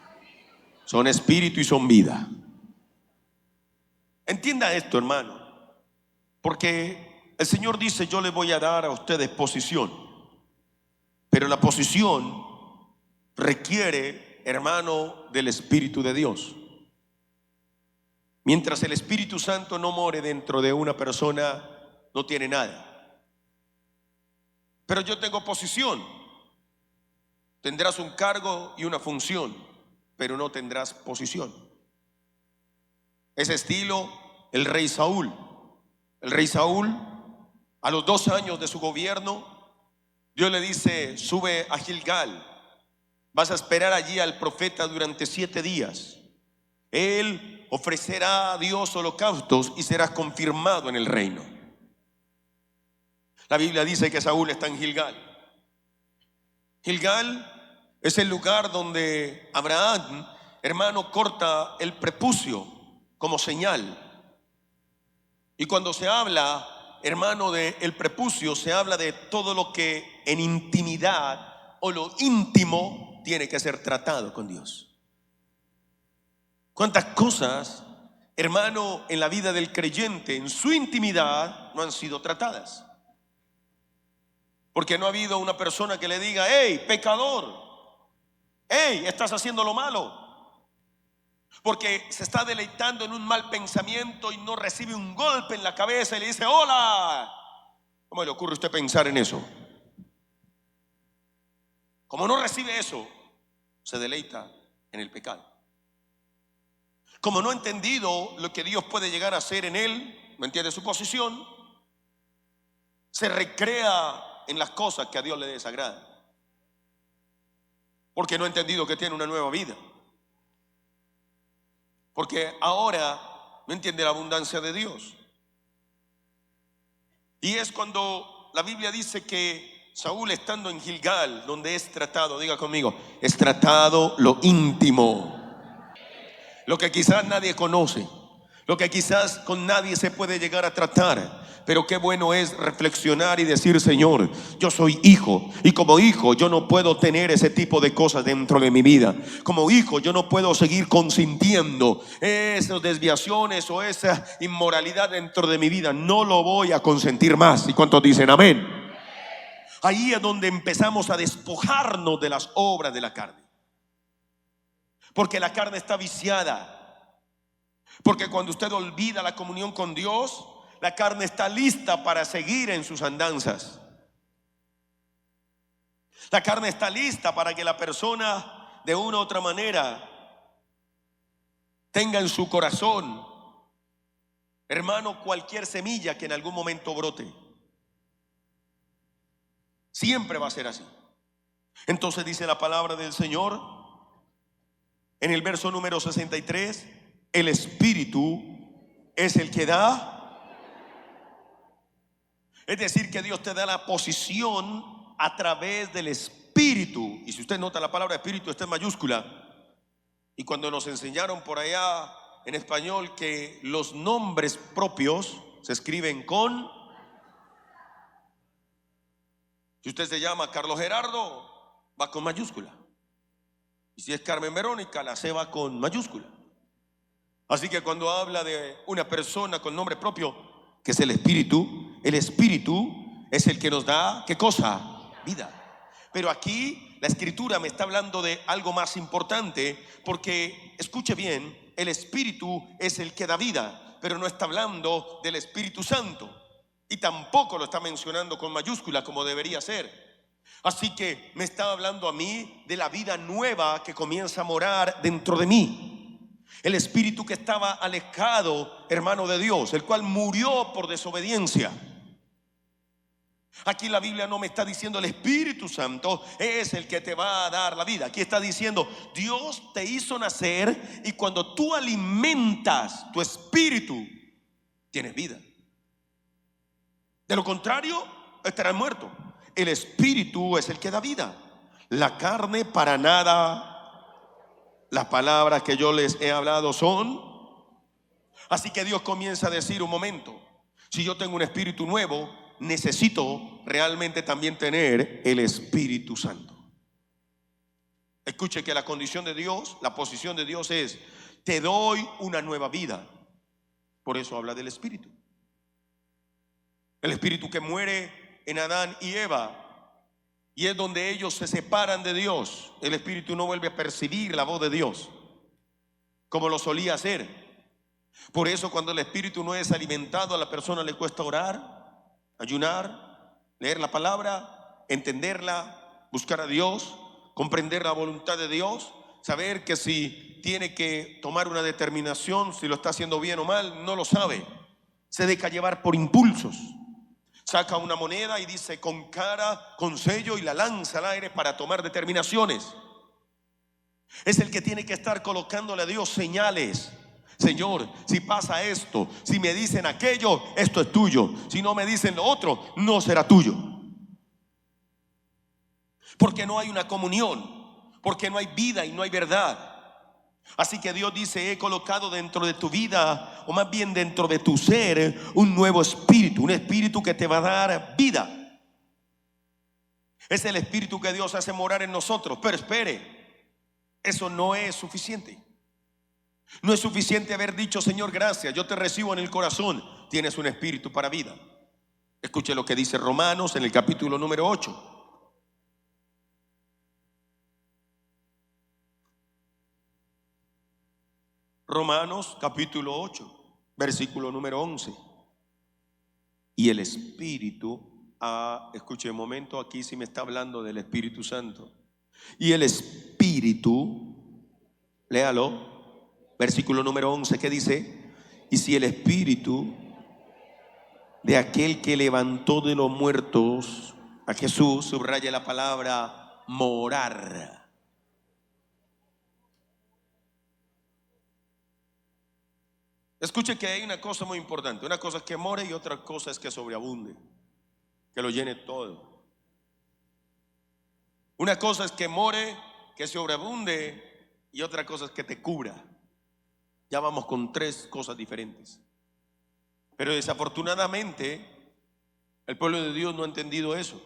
Son espíritu y son vida. Entienda esto, hermano, porque el Señor dice: yo les voy a dar a ustedes posición. Pero la posición requiere, hermano, del Espíritu de Dios. Mientras el Espíritu Santo no more dentro de una persona, no tiene nada. Pero yo tengo posición. Tendrás un cargo y una función, pero no tendrás posición. Ese estilo, el rey Saúl. El rey Saúl, a los 2 años de su gobierno, Dios le dice: sube a Gilgal. Vas a esperar allí al profeta durante 7 días. Él ofrecerá a Dios holocaustos y serás confirmado en el reino. La Biblia dice que Saúl está en Gilgal. Gilgal es el lugar donde Abraham, hermano, corta el prepucio como señal. Y cuando se habla, hermano, de el prepucio, se habla de todo lo que en intimidad o lo íntimo tiene que ser tratado con Dios. ¿Cuántas cosas, hermano, en la vida del creyente, en su intimidad, no han sido tratadas? Porque no ha habido una persona que le diga: hey, pecador, hey, estás haciendo lo malo. Porque se está deleitando en un mal pensamiento y no recibe un golpe en la cabeza y le dice: hola. ¿Cómo le ocurre a usted pensar en eso? Como no recibe eso, se deleita en el pecado. Como no ha entendido lo que Dios puede llegar a hacer en él, no entiende su posición, se recrea en las cosas que a Dios le desagradan. Porque no ha entendido que tiene una nueva vida. Porque ahora no entiende la abundancia de Dios. Y es cuando la Biblia dice que Saúl, estando en Gilgal, donde es tratado, diga conmigo, es tratado lo íntimo, lo que quizás nadie conoce, lo que quizás con nadie se puede llegar a tratar. Pero qué bueno es reflexionar y decir: Señor, yo soy hijo, y como hijo yo no puedo tener ese tipo de cosas dentro de mi vida. Como hijo yo no puedo seguir consintiendo esas desviaciones o esa inmoralidad dentro de mi vida. No lo voy a consentir más. ¿Y cuántos dicen amén? Ahí es donde empezamos a despojarnos de las obras de la carne. Porque la carne está viciada. Porque cuando usted olvida la comunión con Dios, la carne está lista para seguir en sus andanzas. La carne está lista para que la persona de una u otra manera tenga en su corazón, hermano, cualquier semilla que en algún momento brote. Siempre va a ser así. Entonces dice la palabra del Señor en el verso número 63: el Espíritu es el que da. Es decir, que Dios te da la posición a través del Espíritu. Y si usted nota la palabra Espíritu está en mayúscula. Y cuando nos enseñaron por allá en español que los nombres propios se escriben con, si usted se llama Carlos Gerardo, va con mayúscula. Y si es Carmen Verónica, la C va con mayúscula. Así que cuando habla de una persona con nombre propio, que es el Espíritu es el que nos da, ¿qué cosa? Vida. Pero aquí la Escritura me está hablando de algo más importante, porque, escuche bien, el Espíritu es el que da vida, pero no está hablando del Espíritu Santo. Y tampoco lo está mencionando con mayúscula como debería ser. Así que me está hablando a mí de la vida nueva que comienza a morar dentro de mí. El espíritu que estaba alejado, hermano, de Dios, el cual murió por desobediencia. Aquí la Biblia no me está diciendo el Espíritu Santo es el que te va a dar la vida. Aquí está diciendo Dios te hizo nacer, y cuando tú alimentas tu espíritu, tienes vida. De lo contrario, estarás muerto. El espíritu es el que da vida. La carne para nada. Las palabras que yo les he hablado son. Así que Dios comienza a decir: un momento, si yo tengo un espíritu nuevo, necesito realmente también tener el Espíritu Santo. Escuche que la condición de Dios, la posición de Dios es: te doy una nueva vida. Por eso habla del Espíritu. El Espíritu que muere en Adán y Eva, y es donde ellos se separan de Dios. El Espíritu no vuelve a percibir la voz de Dios como lo solía hacer. Por eso cuando el Espíritu no es alimentado, a la persona le cuesta orar, ayunar, leer la palabra, entenderla, buscar a Dios, comprender la voluntad de Dios, saber que si tiene que tomar una determinación, si lo está haciendo bien o mal, no lo sabe. Se deja llevar por impulsos. Saca una moneda y dice con cara, con sello, y la lanza al aire para tomar determinaciones. Es el que tiene que estar colocándole a Dios señales. Señor, si pasa esto, si me dicen aquello, esto es tuyo. Si no me dicen lo otro, no será tuyo. Porque no hay una comunión, porque no hay vida y no hay verdad. Así que Dios dice: he colocado dentro de tu vida, o más bien dentro de tu ser, un nuevo espíritu, un espíritu que te va a dar vida. Es el espíritu que Dios hace morar en nosotros. Pero espere, eso no es suficiente. No es suficiente haber dicho: Señor, gracias, yo te recibo en el corazón. Tienes un espíritu para vida. Escuche lo que dice Romanos en el capítulo número 8. Romanos capítulo 8, versículo número 11. Y el Espíritu, escuche un momento, aquí sí me está hablando del Espíritu Santo. Y el Espíritu, léalo, versículo número 11, ¿qué dice? Y si el Espíritu de aquel que levantó de los muertos a Jesús, subraya la palabra morar. Escuche que hay una cosa muy importante. Una cosa es que more y otra cosa es que sobreabunde, que lo llene todo. Una cosa es que more, que sobreabunde, y otra cosa es que te cubra. Ya vamos con tres cosas diferentes. Pero desafortunadamente el pueblo de Dios no ha entendido eso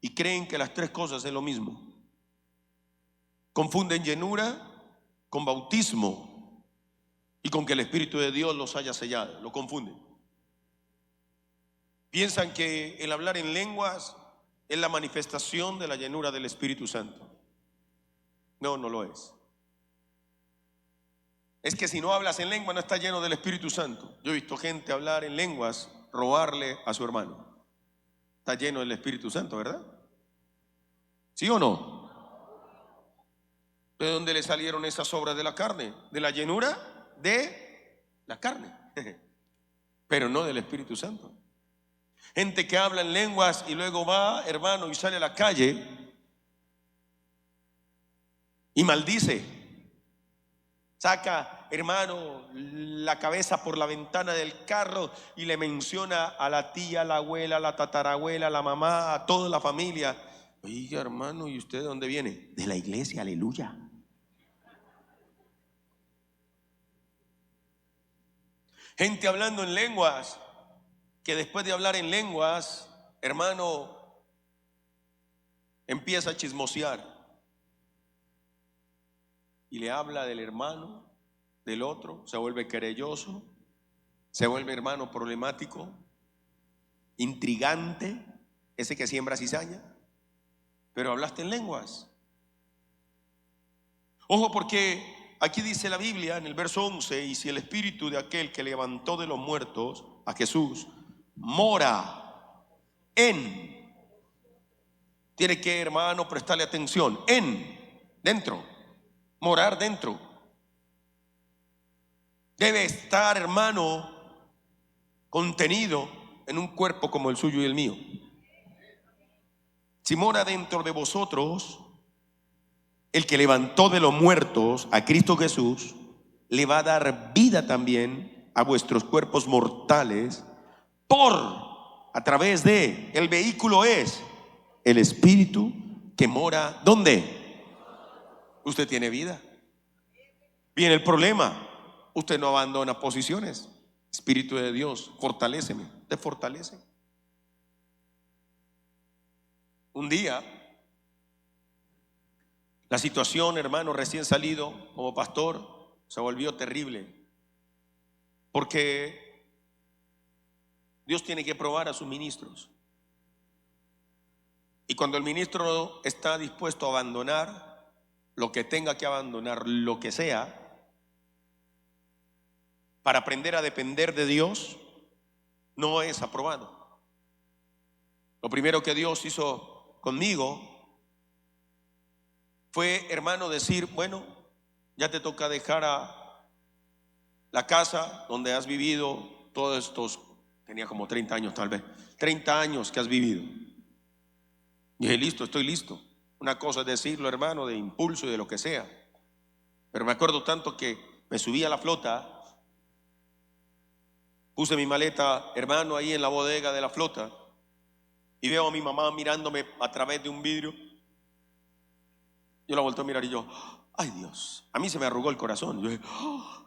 y creen que las tres cosas es lo mismo. Confunden llenura con bautismo y con que el Espíritu de Dios los haya sellado. Lo confunden. Piensan que el hablar en lenguas es la manifestación de la llenura del Espíritu Santo. No, no lo es. Es que si no hablas en lengua no estás lleno del Espíritu Santo. Yo he visto gente hablar en lenguas, robarle a su hermano. Está lleno del Espíritu Santo, ¿verdad? ¿Sí o no? ¿De dónde le salieron esas obras de la carne? De la llenura de la carne, pero no del Espíritu Santo. Gente que habla en lenguas y luego va, hermano, y sale a la calle y maldice. Saca, hermano, la cabeza por la ventana del carro y le menciona a la tía, a la abuela, a la tatarabuela, a la mamá, a toda la familia. Oiga, hermano, ¿y usted de dónde viene? De la iglesia, aleluya. Gente hablando en lenguas, que después de hablar en lenguas, hermano, empieza a chismosear y le habla del hermano, del otro, se vuelve querelloso, se vuelve hermano problemático, intrigante, ese que siembra cizaña, pero hablaste en lenguas. Ojo, porque aquí dice la Biblia en el verso 11, y si el espíritu de aquel que levantó de los muertos a Jesús mora en, tiene que, hermano, prestarle atención, dentro, morar dentro. Debe estar, hermano, contenido en un cuerpo como el suyo y el mío. Si mora dentro de vosotros, el que levantó de los muertos a Cristo Jesús, le va a dar vida también a vuestros cuerpos mortales a través de, el vehículo es el Espíritu que mora, ¿dónde? Usted tiene vida. Viene el problema, usted no abandona posiciones. Espíritu de Dios, fortaléceme, te fortalece. Un día, la situación, hermano, recién salido como pastor, se volvió terrible, porque Dios tiene que probar a sus ministros. Y cuando el ministro está dispuesto a abandonar lo que tenga que abandonar, lo que sea, para aprender a depender de Dios, no es aprobado. Lo primero que Dios hizo conmigo fue, hermano, decir, bueno, ya te toca dejar a la casa donde has vivido todos estos, tenía como 30 años tal vez, 30 años que has vivido. Y dije, listo, estoy listo. Una cosa es decirlo, hermano, de impulso y de lo que sea. Pero me acuerdo tanto que me subí a la flota, puse mi maleta, hermano, ahí en la bodega de la flota, y veo a mi mamá mirándome a través de un vidrio. Yo la volteo a mirar y yo, ay Dios, a mí se me arrugó el corazón. Yo dije, oh,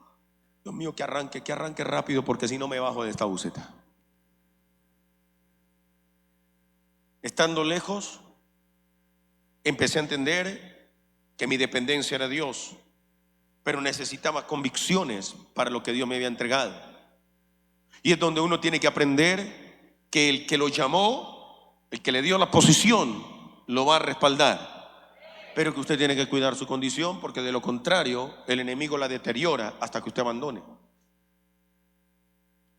Dios mío, que arranque rápido, porque si no me bajo de esta buseta. Estando lejos, empecé a entender que mi dependencia era Dios, pero necesitaba convicciones para lo que Dios me había entregado. Y es donde uno tiene que aprender que el que lo llamó, el que le dio la posición, lo va a respaldar. Pero que usted tiene que cuidar su condición, porque de lo contrario el enemigo la deteriora hasta que usted abandone.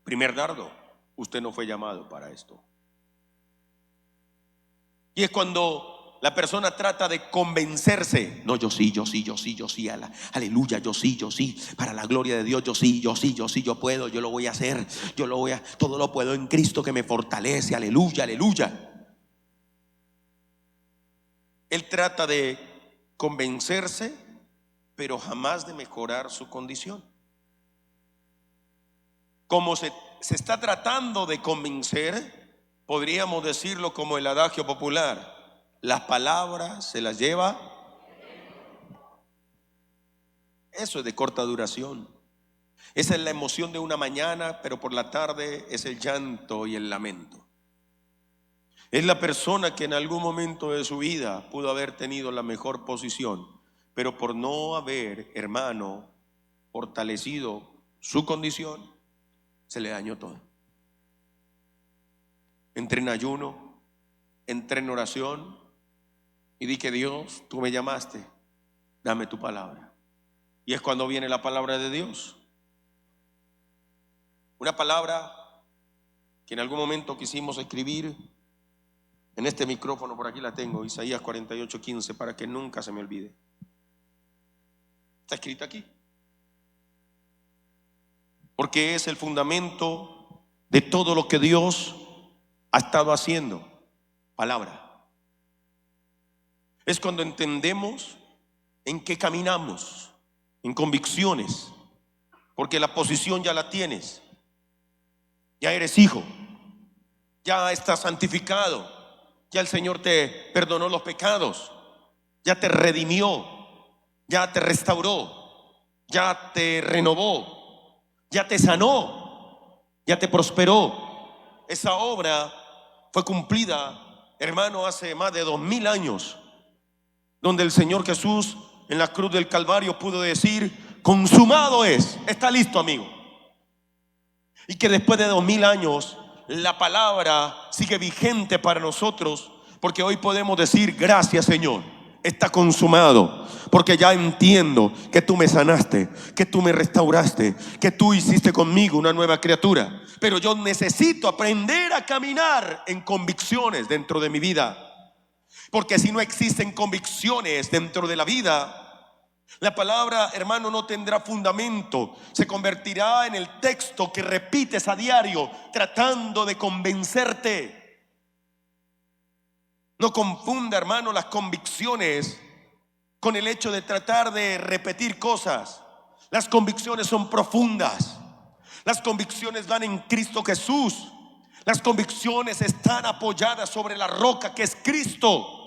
Primer dardo, usted no fue llamado para esto. Y es cuando la persona trata de convencerse, no, yo sí, aleluya, yo sí, para la gloria de Dios, yo sí, yo puedo, yo lo voy a hacer, todo lo puedo en Cristo que me fortalece, aleluya. Él trata de convencerse, pero jamás de mejorar su condición. Como se está tratando de convencer, podríamos decirlo como el adagio popular: las palabras se las lleva. Eso es de corta duración. Esa es la emoción de una mañana, pero por la tarde es el llanto y el lamento. Es la persona que en algún momento de su vida pudo haber tenido la mejor posición, pero por no haber, hermano, fortalecido su condición, se le dañó todo. Entré en ayuno, entré en oración y dije, Dios, tú me llamaste, dame tu palabra. Y es cuando viene la palabra de Dios. Una palabra que en algún momento quisimos escribir en este micrófono, por aquí la tengo, Isaías 48:15, para que nunca se me olvide. Está escrita aquí. Porque es el fundamento de todo lo que Dios ha estado haciendo. Palabra. Es cuando entendemos en qué caminamos, en convicciones, porque la posición ya la tienes. Ya eres hijo, ya estás santificado, ya el Señor te perdonó los pecados, ya te redimió, ya te restauró, ya te renovó, ya te sanó. ya te prosperó. Esa obra fue cumplida, hermano, hace más de 2000 años, donde el Señor Jesús en la cruz del Calvario pudo decir: consumado es, está listo, amigo. Y que después de 2000 años la palabra sigue vigente para nosotros, porque hoy podemos decir: gracias, Señor, está consumado, porque ya entiendo que tú me sanaste, que tú me restauraste, que tú hiciste conmigo una nueva criatura. Pero yo necesito aprender a caminar en convicciones dentro de mi vida, porque si no existen convicciones dentro de la vida, la palabra, hermano, no tendrá fundamento. Se convertirá en el texto que repites a diario tratando de convencerte. No confunda, hermano, las convicciones con el hecho de tratar de repetir cosas. Las convicciones son profundas. Las convicciones van en Cristo Jesús. Las convicciones están apoyadas sobre la roca que es Cristo.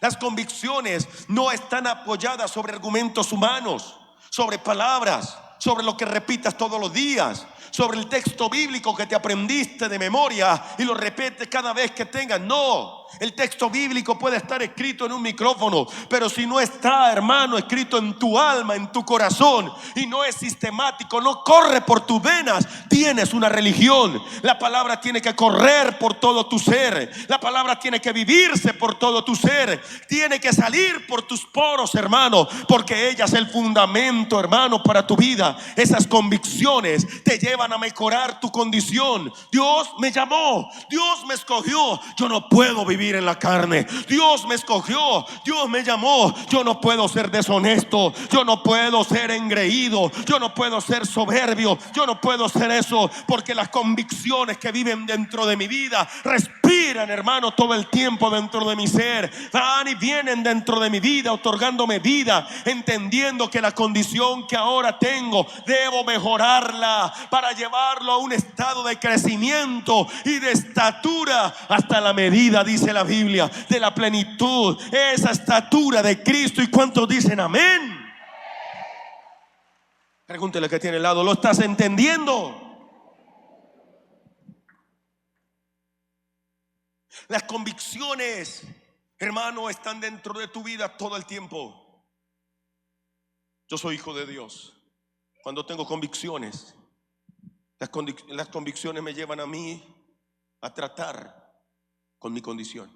Las convicciones no están apoyadas sobre argumentos humanos, sobre palabras, sobre lo que repitas todos los días, sobre el texto bíblico que te aprendiste de memoria y lo repites cada vez que tengas. No, el texto bíblico puede estar escrito en un micrófono, pero si no está, hermano, escrito en tu alma, en tu corazón, y no es sistemático, no corre por tus venas, tienes una religión. La palabra tiene que correr por todo tu ser. La palabra tiene que vivirse por todo tu ser. Tiene que salir por tus poros, hermano, porque ella es el fundamento, hermano, para tu vida. Esas convicciones te llevan a mejorar tu condición. Dios me llamó, Dios me escogió. Yo no puedo vivir en la carne. Dios me escogió, Dios me llamó. Yo no puedo ser deshonesto, yo no puedo ser engreído, yo no puedo ser soberbio, yo no puedo ser eso, porque las convicciones que viven dentro de mi vida respiran, hermano, todo el tiempo dentro de mi ser. Van y vienen dentro de mi vida, otorgándome vida, entendiendo que la condición que ahora tengo debo mejorarla para llevarlo a un estado de crecimiento y de estatura hasta la medida, dice la Biblia, de la plenitud, esa estatura de Cristo. ¿Y cuántos dicen amén? Pregúntele que tiene al lado: ¿lo estás entendiendo? Las convicciones, hermano, están dentro de tu vida todo el tiempo. Yo soy hijo de Dios. Cuando tengo convicciones, las convicciones me llevan a mí a tratar con mi condición.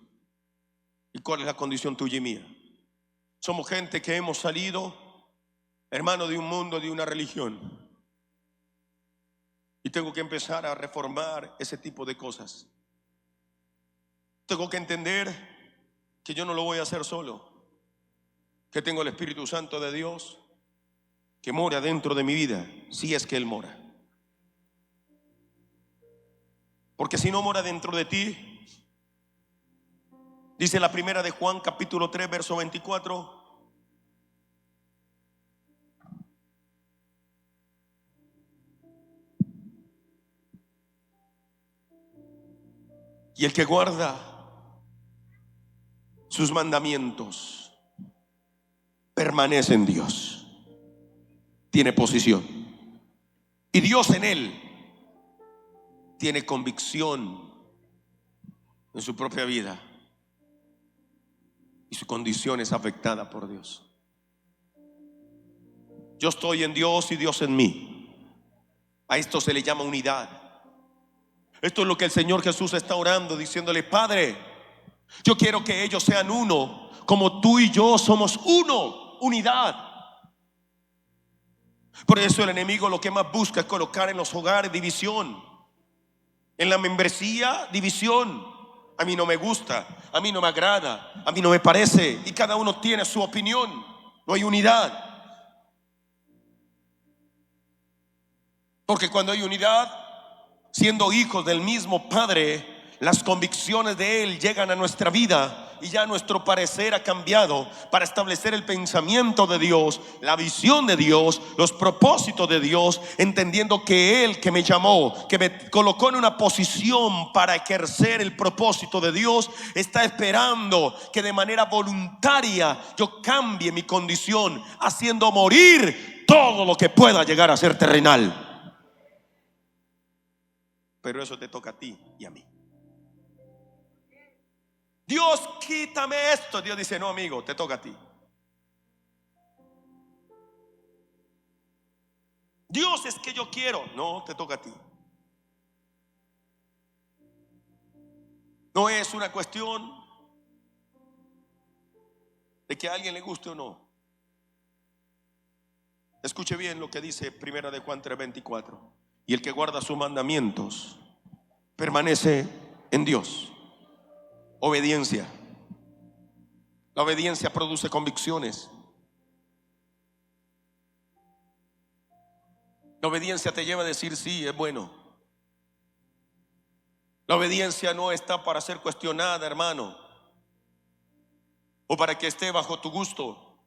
¿Y cuál es la condición tuya y mía? Somos gente que hemos salido, hermano, de un mundo, de una religión, y tengo que empezar a reformar ese tipo de cosas. Tengo que entender que yo no lo voy a hacer solo, que tengo el Espíritu Santo de Dios que mora dentro de mi vida, si es que Él mora. Porque si no mora dentro de ti, dice la primera de Juan capítulo 3 verso 24: y el que guarda sus mandamientos permanece en Dios, tiene posición, y Dios en él tiene convicción en su propia vida, y su condición es afectada por Dios. Yo estoy en Dios y Dios en mí. A esto se le llama unidad. Esto es lo que el Señor Jesús está orando, diciéndole: Padre, yo quiero que ellos sean uno, como tú y yo somos uno, unidad. Por eso el enemigo lo que más busca es colocar en los hogares división, en la membresía división. A mí no me gusta, a mí no me agrada, a mí no me parece, y cada uno tiene su opinión. No hay unidad. Porque cuando hay unidad, siendo hijos del mismo Padre, las convicciones de Él llegan a nuestra vida y ya nuestro parecer ha cambiado para establecer el pensamiento de Dios, la visión de Dios, los propósitos de Dios, entendiendo que Él que me llamó, que me colocó en una posición para ejercer el propósito de Dios, está esperando que de manera voluntaria yo cambie mi condición, haciendo morir todo lo que pueda llegar a ser terrenal. pero eso te toca a ti y a mí. Dios, quítame esto. Dios dice, no, amigo, te toca a ti. Dios, es que yo quiero. No, te toca a ti. No es una cuestión de que a alguien le guste o no. Escuche bien lo que dice Primera de Juan 3:24. Y el que guarda sus mandamientos permanece en Dios. Obediencia. La obediencia produce convicciones. La obediencia te lleva a decir sí, es bueno. La obediencia no está para ser cuestionada, hermano, o para que esté bajo tu gusto,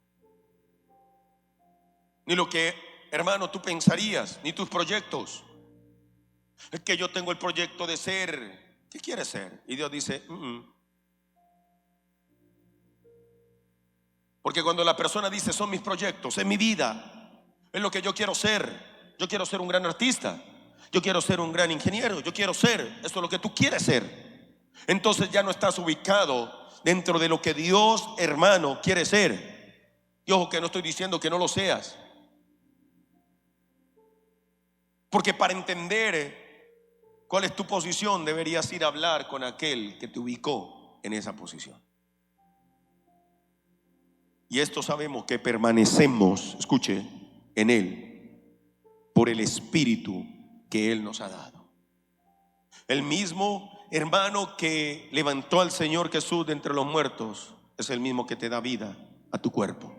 ni lo que, hermano, tú pensarías, ni tus proyectos. Es que yo tengo el proyecto de ser. ¿Qué quieres ser? Y Dios dice, Porque cuando la persona dice son mis proyectos, es mi vida, es lo que yo quiero ser. Yo quiero ser un gran artista, yo quiero ser un gran ingeniero, yo quiero ser, esto es lo que tú quieres ser. Entonces ya no estás ubicado dentro de lo que Dios, hermano, quiere ser. Y ojo que no estoy diciendo que no lo seas, porque para entender cuál es tu posición deberías ir a hablar con aquel que te ubicó en esa posición. Y esto sabemos que permanecemos, escuche, en Él por el Espíritu que Él nos ha dado. El mismo hermano que levantó al Señor Jesús de entre los muertos es el mismo que te da vida a tu cuerpo.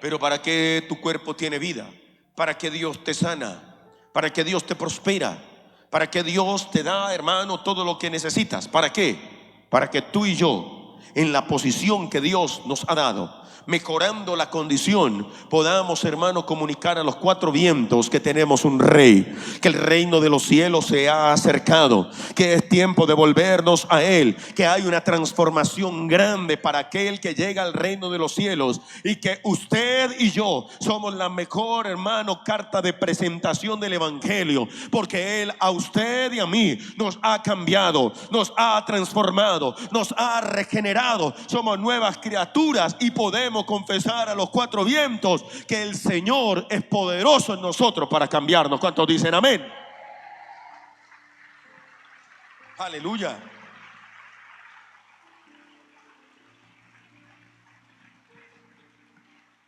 Pero ¿para qué tu cuerpo tiene vida? Para que Dios te sana, para que Dios te prospera, para que Dios te da, hermano, todo lo que necesitas. ¿Para qué? Para que tú y yo, en la posición que Dios nos ha dado, mejorando la condición, podamos, hermano, comunicar a los cuatro vientos que tenemos un rey, que el reino de los cielos se ha acercado, que es tiempo de volvernos a Él, que hay una transformación grande para aquel que llega al reino de los cielos, y que usted y yo somos la mejor, hermano, carta de presentación del evangelio, porque Él a usted y a mí nos ha cambiado, nos ha transformado, nos ha regenerado. Somos nuevas criaturas y podemos confesar a los cuatro vientos que el Señor es poderoso en nosotros para cambiarnos. ¿Cuántos dicen amén? Aleluya.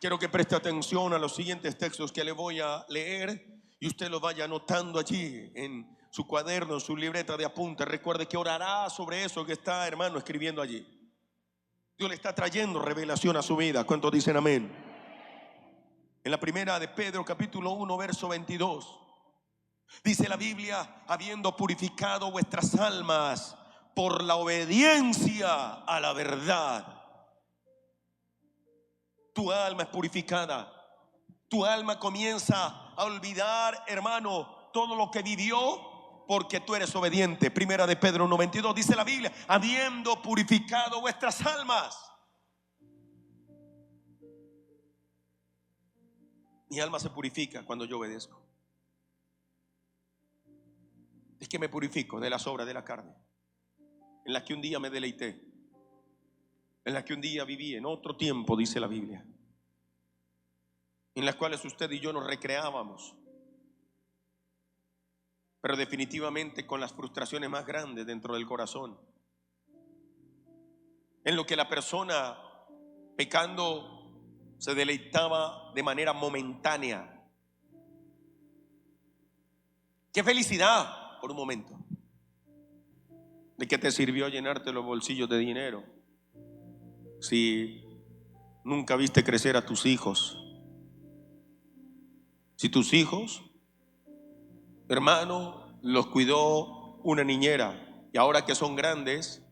Quiero que preste atención a los siguientes textos que le voy a leer y usted los vaya anotando allí en su cuaderno, en su libreta de apuntes. Recuerde que orará sobre eso que está, hermano, escribiendo allí. Dios le está trayendo revelación a su vida. ¿Cuántos dicen amén? En la primera de Pedro, capítulo 1, verso 22, dice la Biblia: habiendo purificado vuestras almas por la obediencia a la verdad. Tu alma es purificada. Tu alma comienza a olvidar, hermano, todo lo que vivió, porque tú eres obediente. Primera de Pedro 1:22 dice la Biblia: habiendo purificado vuestras almas. Mi alma se purifica cuando yo obedezco. Es que me purifico de las obras de la carne, en las que un día me deleité, en las que un día viví en otro tiempo, dice la Biblia, en las cuales usted y yo nos recreábamos, pero definitivamente con las frustraciones más grandes dentro del corazón, en lo que la persona pecando se deleitaba de manera momentánea. ¡Qué felicidad por un momento! ¿De qué te sirvió llenarte los bolsillos de dinero si nunca viste crecer a tus hijos? Si tus hijos, hermano, los cuidó una niñera y ahora que son grandes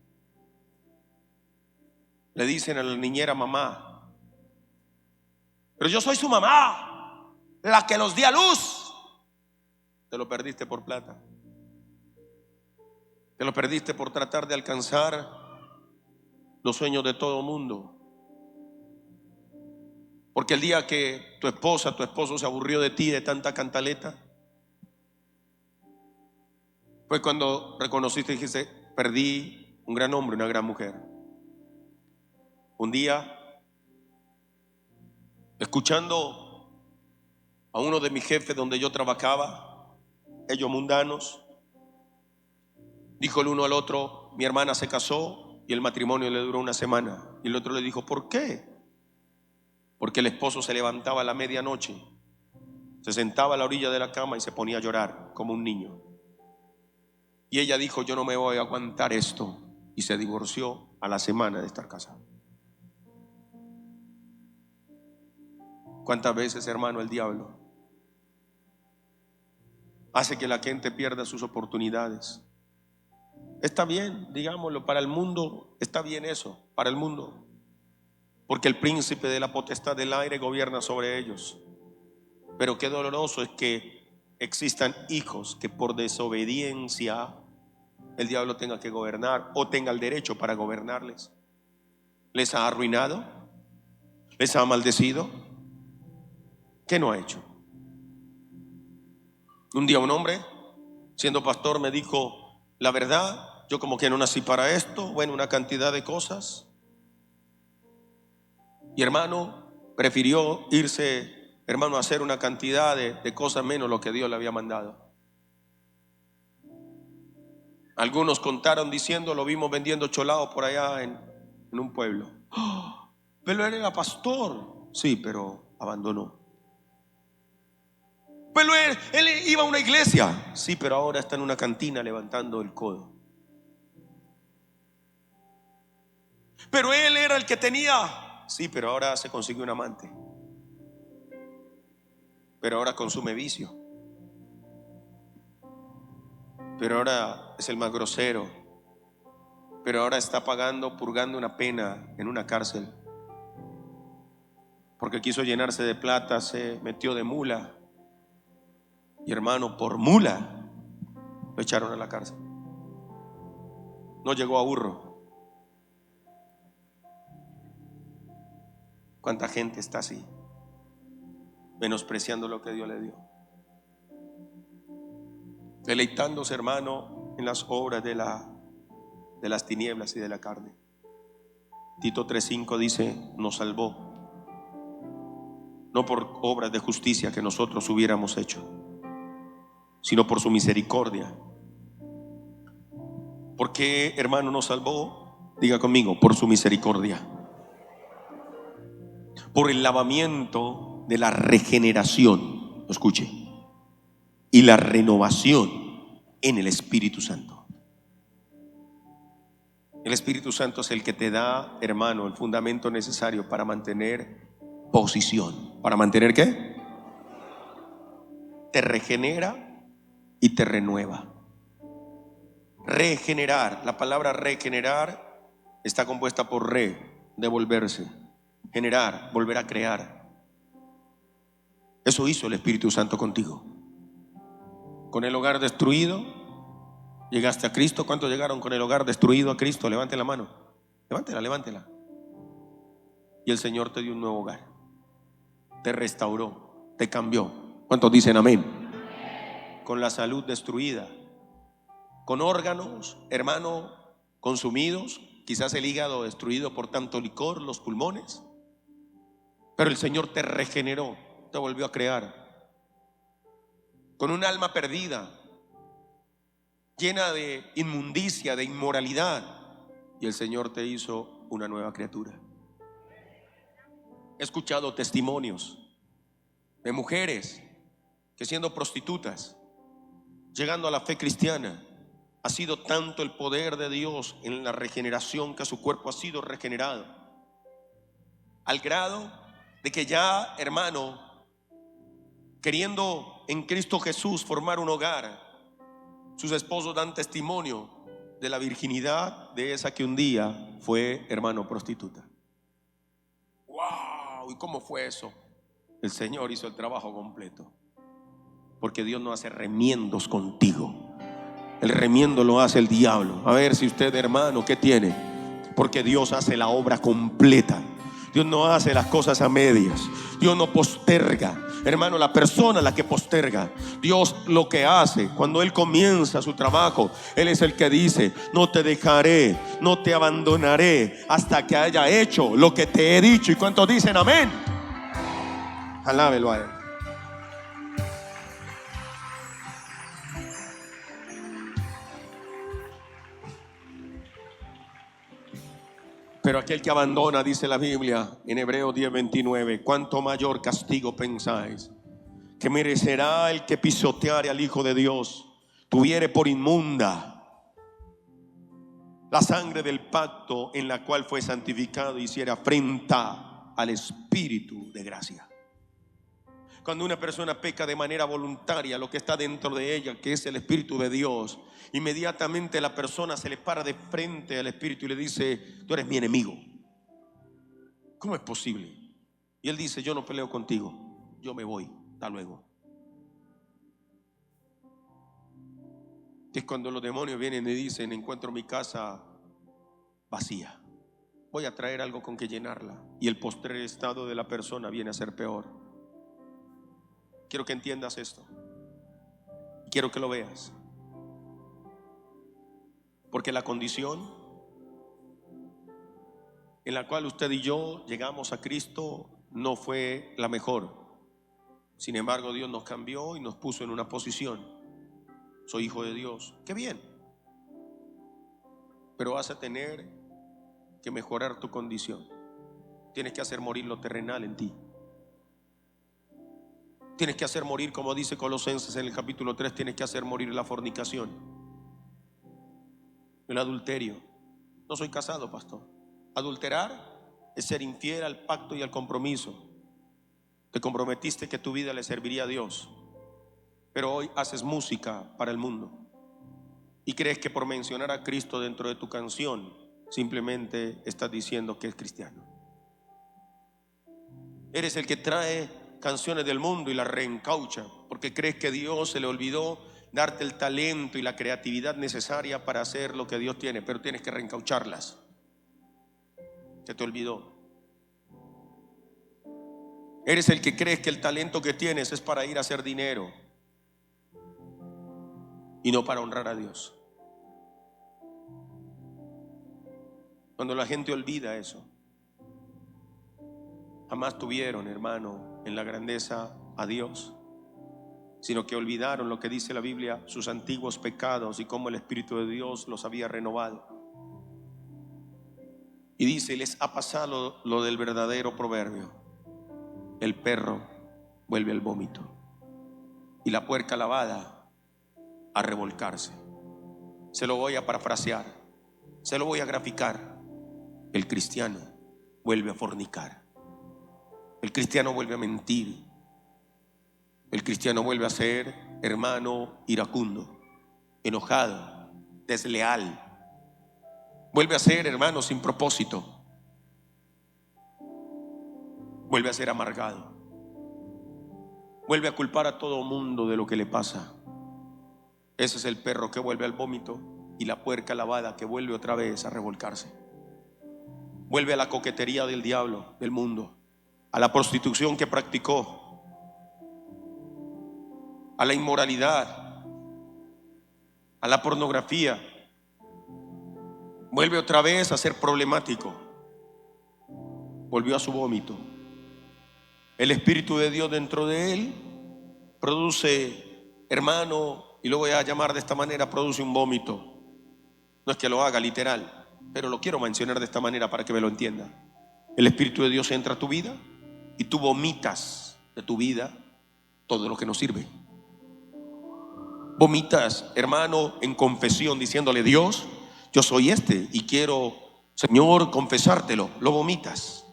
le dicen a la niñera mamá, pero yo soy su mamá, la que los di a luz. Te lo perdiste por plata. Te lo perdiste por tratar de alcanzar los sueños de todo mundo. Porque el día que tu esposo se aburrió de ti, de tanta cantaleta, Fue cuando reconociste y dijiste: perdí un gran hombre, una gran mujer. Un día, escuchando a uno de mis jefes donde yo trabajaba, ellos mundanos, dijo el uno al otro: mi hermana se casó y el matrimonio le duró una semana. Y el otro le dijo: ¿por qué? Porque el esposo se levantaba a la medianoche, se sentaba a la orilla de la cama y se ponía a llorar como un niño. Y ella dijo: yo no me voy a aguantar esto. Y se divorció a la semana de estar casada. ¿Cuántas veces, hermano, el diablo hace que la gente pierda sus oportunidades? Está bien, digámoslo, para el mundo está bien eso, para el mundo, porque el príncipe de la potestad del aire gobierna sobre ellos. Pero qué doloroso es que existan hijos que por desobediencia el diablo tenga que gobernar o tenga el derecho para gobernarles. ¿Les ha arruinado? ¿Les ha maldecido? ¿Qué no ha hecho? Un día un hombre, siendo pastor, me dijo: la verdad, yo como que no nací para esto. Bueno, una cantidad de cosas. Y hermano, prefirió irse, hermano, a hacer una cantidad de cosas menos lo que Dios le había mandado. Algunos contaron diciendo: lo vimos vendiendo cholao por allá en un pueblo. ¡Oh! Pero él era pastor. Sí, pero abandonó. Pero él iba a una iglesia. Sí, pero ahora está en una cantina levantando el codo. Pero él era el que tenía. Sí, pero ahora se consiguió un amante. Pero ahora consume vicio. Pero ahora es el más grosero. Pero ahora está purgando una pena en una cárcel. Porque quiso llenarse de plata, se metió de mula. Y hermano, por mula lo echaron a la cárcel. No llegó a burro. ¿Cuánta gente está así? Menospreciando lo que Dios le dio. Deleitándose, hermano, en las obras de las tinieblas y de la carne. Tito 3:5 dice: nos salvó no por obras de justicia que nosotros hubiéramos hecho, sino por su misericordia. ¿Por qué, hermano, nos salvó? Diga conmigo: por su misericordia. Por el lavamiento de la regeneración, escuche, y la renovación en el Espíritu Santo. El Espíritu Santo es el que te da, hermano, el fundamento necesario para mantener posición. ¿Para mantener qué? Te regenera y te renueva. Regenerar, la palabra regenerar está compuesta por devolverse, generar, volver a crear. Eso hizo el Espíritu Santo contigo. Con el hogar destruido llegaste a Cristo. ¿Cuántos llegaron con el hogar destruido a Cristo? Levante la mano. Levántela. Y el Señor te dio un nuevo hogar. Te restauró, te cambió. ¿Cuántos dicen amén? Con la salud destruida, con órganos, hermano, consumidos, quizás el hígado destruido por tanto licor, los pulmones. Pero el Señor te regeneró, te volvió a crear. Con un alma perdida, llena de inmundicia, de inmoralidad, y el Señor te hizo una nueva criatura. He escuchado testimonios de mujeres que, siendo prostitutas, llegando a la fe cristiana, ha sido tanto el poder de Dios en la regeneración que su cuerpo ha sido regenerado, al grado de que ya, hermano, queriendo en Cristo Jesús formar un hogar, sus esposos dan testimonio de la virginidad de esa que un día fue, hermano, prostituta. ¡Wow! ¿Y cómo fue eso? El Señor hizo el trabajo completo. Porque Dios no hace remiendos contigo. El remiendo lo hace el diablo. A ver si usted, hermano, ¿qué tiene? Porque Dios hace la obra completa. Dios no hace las cosas a medias. Dios no posterga. Hermano, la persona la que posterga. Dios lo que hace cuando Él comienza su trabajo, Él es el que dice: no te dejaré, no te abandonaré hasta que haya hecho lo que te he dicho. ¿Y cuántos dicen amén? Alábelo a Él. Pero aquel que abandona, dice la Biblia en Hebreos 10:29, ¿cuánto mayor castigo pensáis que merecerá el que pisoteare al Hijo de Dios, tuviere por inmunda la sangre del pacto en la cual fue santificado y hiciera afrenta al Espíritu de gracia? Cuando una persona peca de manera voluntaria, lo que está dentro de ella, que es el Espíritu de Dios, inmediatamente la persona se le para de frente al Espíritu y le dice: tú eres mi enemigo. ¿Cómo es posible? Y él dice: yo no peleo contigo, yo me voy, hasta luego. Es cuando los demonios vienen y dicen: encuentro mi casa vacía, voy a traer algo con que llenarla. Y el postrer estado de la persona viene a ser peor. Quiero que entiendas esto. Quiero que lo veas. Porque la condición en la cual usted y yo llegamos a Cristo no fue la mejor. Sin embargo, Dios nos cambió y nos puso en una posición. Soy hijo de Dios. ¡Qué bien! Pero vas a tener que mejorar tu condición. Tienes que hacer morir lo terrenal en ti. Tienes que hacer morir, como dice Colosenses en el capítulo 3, tienes que hacer morir la fornicación, el adulterio. No soy casado, pastor. Adulterar es ser infiel al pacto y al compromiso. Te comprometiste que tu vida le serviría a Dios, pero hoy haces música para el mundo y crees que por mencionar a Cristo dentro de tu canción simplemente estás diciendo que es cristiano. Eres el que trae canciones del mundo y las reencaucha porque crees que Dios se le olvidó darte el talento y la creatividad necesaria para hacer lo que Dios tiene, pero tienes que reencaucharlas. Se te olvidó. Eres el que crees que el talento que tienes es para ir a hacer dinero y no para honrar a Dios. Cuando la gente olvida eso, jamás tuvieron, hermano, en la grandeza a Dios, sino que olvidaron lo que dice la Biblia, sus antiguos pecados y cómo el Espíritu de Dios los había renovado. Y dice: les ha pasado lo del verdadero proverbio: el perro vuelve al vómito y la puerca lavada a revolcarse. Se lo voy a parafrasear, se lo voy a graficar. El cristiano vuelve a fornicar. El cristiano vuelve a mentir. El cristiano vuelve a ser, hermano, iracundo, enojado, desleal. Vuelve a ser, hermano, sin propósito. Vuelve a ser amargado. Vuelve a culpar a todo mundo de lo que le pasa. Ese es el perro que vuelve al vómito y la puerca lavada que vuelve otra vez a revolcarse. Vuelve a la coquetería del diablo, del mundo, a la prostitución que practicó, a la inmoralidad, a la pornografía. Vuelve otra vez a ser problemático. Volvió a su vómito. El Espíritu de Dios dentro de él produce, hermano, y lo voy a llamar de esta manera, produce un vómito. No es que lo haga literal, pero lo quiero mencionar de esta manera para que me lo entienda. El Espíritu de Dios entra a tu vida y tú vomitas de tu vida todo lo que no sirve. Vomitas, hermano, en confesión, diciéndole: Dios, yo soy este y quiero, Señor, confesártelo. Lo vomitas.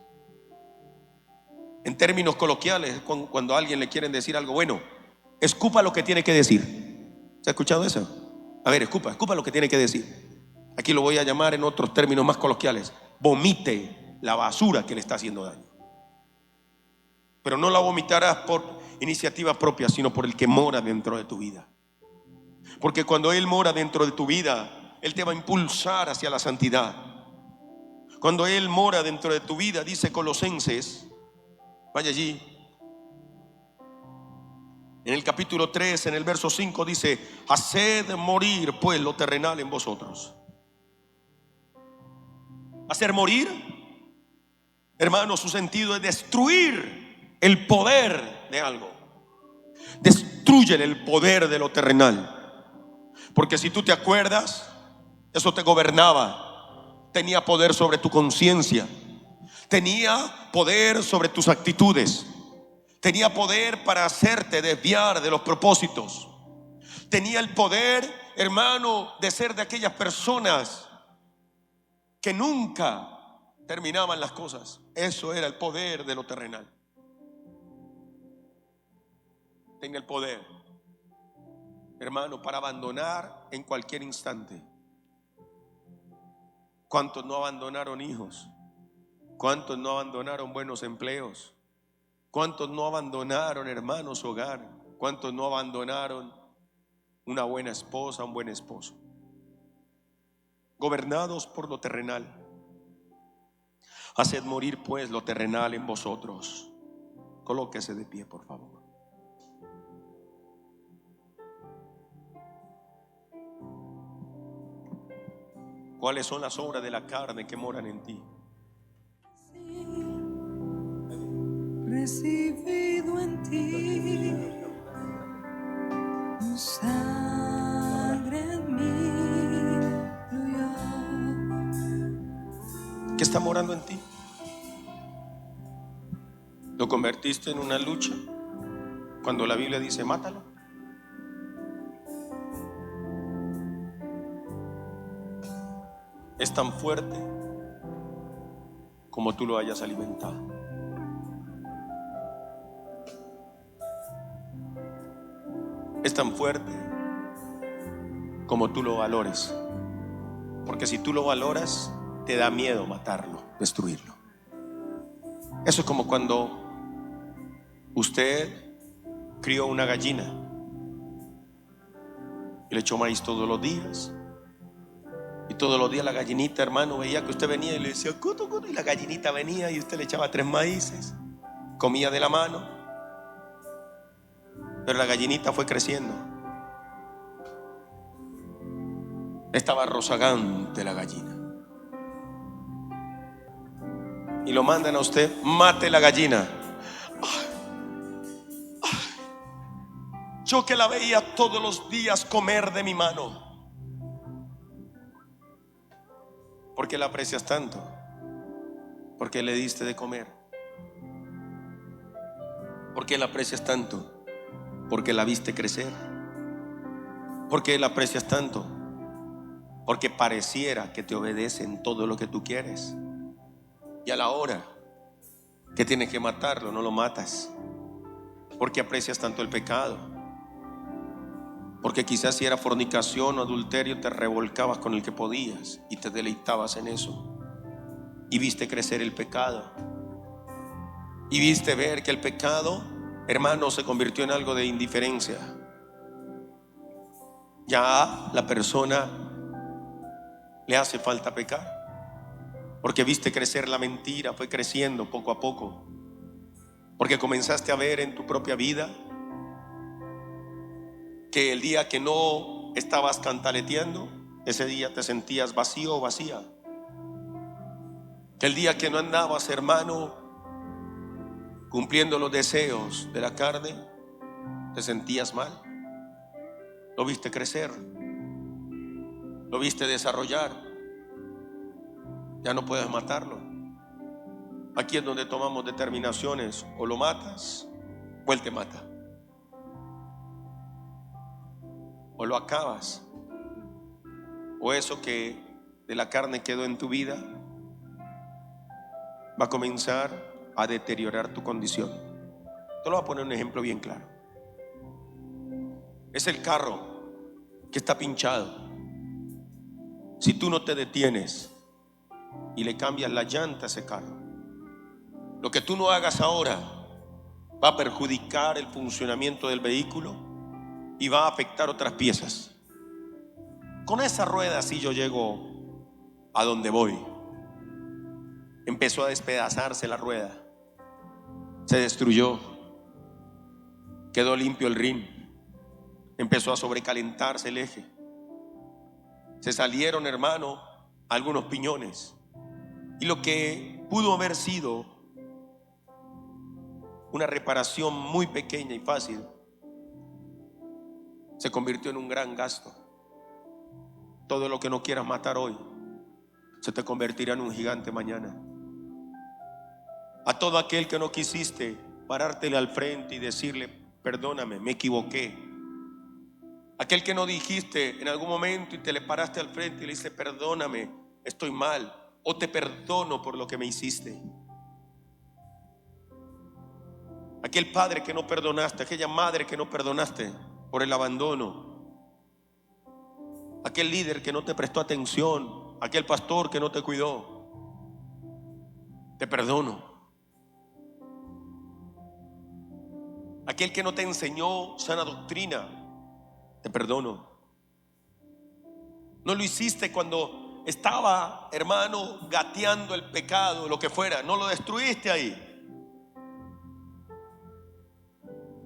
En términos coloquiales, cuando a alguien le quieren decir algo bueno, escupa lo que tiene que decir. ¿Se ha escuchado eso? A ver, escupa lo que tiene que decir. Aquí lo voy a llamar en otros términos más coloquiales: vomite la basura que le está haciendo daño. Pero no la vomitarás por iniciativa propia, sino por el que mora dentro de tu vida. Porque cuando Él mora dentro de tu vida, Él te va a impulsar hacia la santidad. Cuando Él mora dentro de tu vida, dice Colosenses, vaya allí, En el capítulo 3, en el verso 5 dice: haced morir pues lo terrenal en vosotros. Hacer morir, hermano, su sentido es destruir el poder de algo. Destruyen el poder de lo terrenal. Porque si tú te acuerdas, eso te gobernaba. Tenía poder sobre tu conciencia. Tenía poder sobre tus actitudes. Tenía poder para hacerte desviar de los propósitos. Tenía el poder, hermano, de ser de aquellas personas que nunca terminaban las cosas. Eso era el poder de lo terrenal. Tenía el poder, hermano, para abandonar en cualquier instante. ¿Cuántos no abandonaron hijos? ¿Cuántos no abandonaron buenos empleos? ¿Cuántos no abandonaron, hermanos, su hogar? ¿Cuántos no abandonaron una buena esposa, un buen esposo? Gobernados por lo terrenal. Haced morir pues lo terrenal en vosotros. Colóquese de pie, por favor. ¿Cuáles son las obras de la carne que moran en ti? Recibido en ti tu sangre en mí fluyó. ¿Qué está morando en ti? ¿Lo convertiste en una lucha cuando la Biblia dice mátalo? Es tan fuerte como tú lo hayas alimentado. Es tan fuerte como tú lo valores. Porque si tú lo valoras, te da miedo matarlo, destruirlo. Eso es como cuando usted crió una gallina y le echó maíz todos los días. Y todos los días la gallinita, hermano, veía que usted venía y le decía cutu, cutu, y la gallinita venía y usted le echaba 3 maíces, comía de la mano. Pero la gallinita fue creciendo. Estaba rozagante la gallina. Y lo mandan a usted: mate la gallina. Yo que la veía todos los días comer de mi mano. ¿Por qué la aprecias tanto? ¿Por qué le diste de comer? ¿Por qué la aprecias tanto? Porque la viste crecer. ¿Por qué la aprecias tanto? Porque pareciera que te obedece en todo lo que tú quieres. Y a la hora que tienes que matarlo, no lo matas. Porque aprecias tanto el pecado. Porque quizás si era fornicación o adulterio, te revolcabas con el que podías y te deleitabas en eso. Y viste crecer el pecado. Y viste ver que el pecado, hermano, se convirtió en algo de indiferencia. Ya la persona le hace falta pecar. Porque viste crecer la mentira, fue creciendo poco a poco. Porque comenzaste a ver en tu propia vida que el día que no estabas cantaleteando, ese día te sentías vacío o vacía. Que el día que no andabas, hermano, cumpliendo los deseos de la carne, te sentías mal. Lo viste crecer, lo viste desarrollar. Ya no puedes matarlo. Aquí es donde tomamos determinaciones: o lo matas o él te mata. O lo acabas, o eso que de la carne quedó en tu vida va a comenzar a deteriorar tu condición. Te lo voy a poner un ejemplo bien claro. Es el carro que está pinchado. Si tú no te detienes y le cambias la llanta a ese carro, lo que tú no hagas ahora va a perjudicar el funcionamiento del vehículo y va a afectar otras piezas. Con esa rueda así yo llego a donde voy. Empezó a despedazarse la rueda, se destruyó. Quedó limpio el rin. Empezó a sobrecalentarse el eje. Se salieron, hermano, algunos piñones. Y lo que pudo haber sido una reparación muy pequeña y fácil se convirtió en un gran gasto. Todo lo que no quieras matar hoy se te convertirá en un gigante mañana. A todo aquel que no quisiste parártele al frente y decirle: perdóname, me equivoqué. Aquel que no dijiste en algún momento y te le paraste al frente y le dices: perdóname, estoy mal, o te perdono por lo que me hiciste. Aquel padre que no perdonaste, aquella madre que no perdonaste por el abandono, aquel líder que no te prestó atención, aquel pastor que no te cuidó, te perdono. Aquel que no te enseñó sana doctrina, te perdono. No lo hiciste cuando estaba, hermano, gateando el pecado, lo que fuera. No lo destruiste ahí.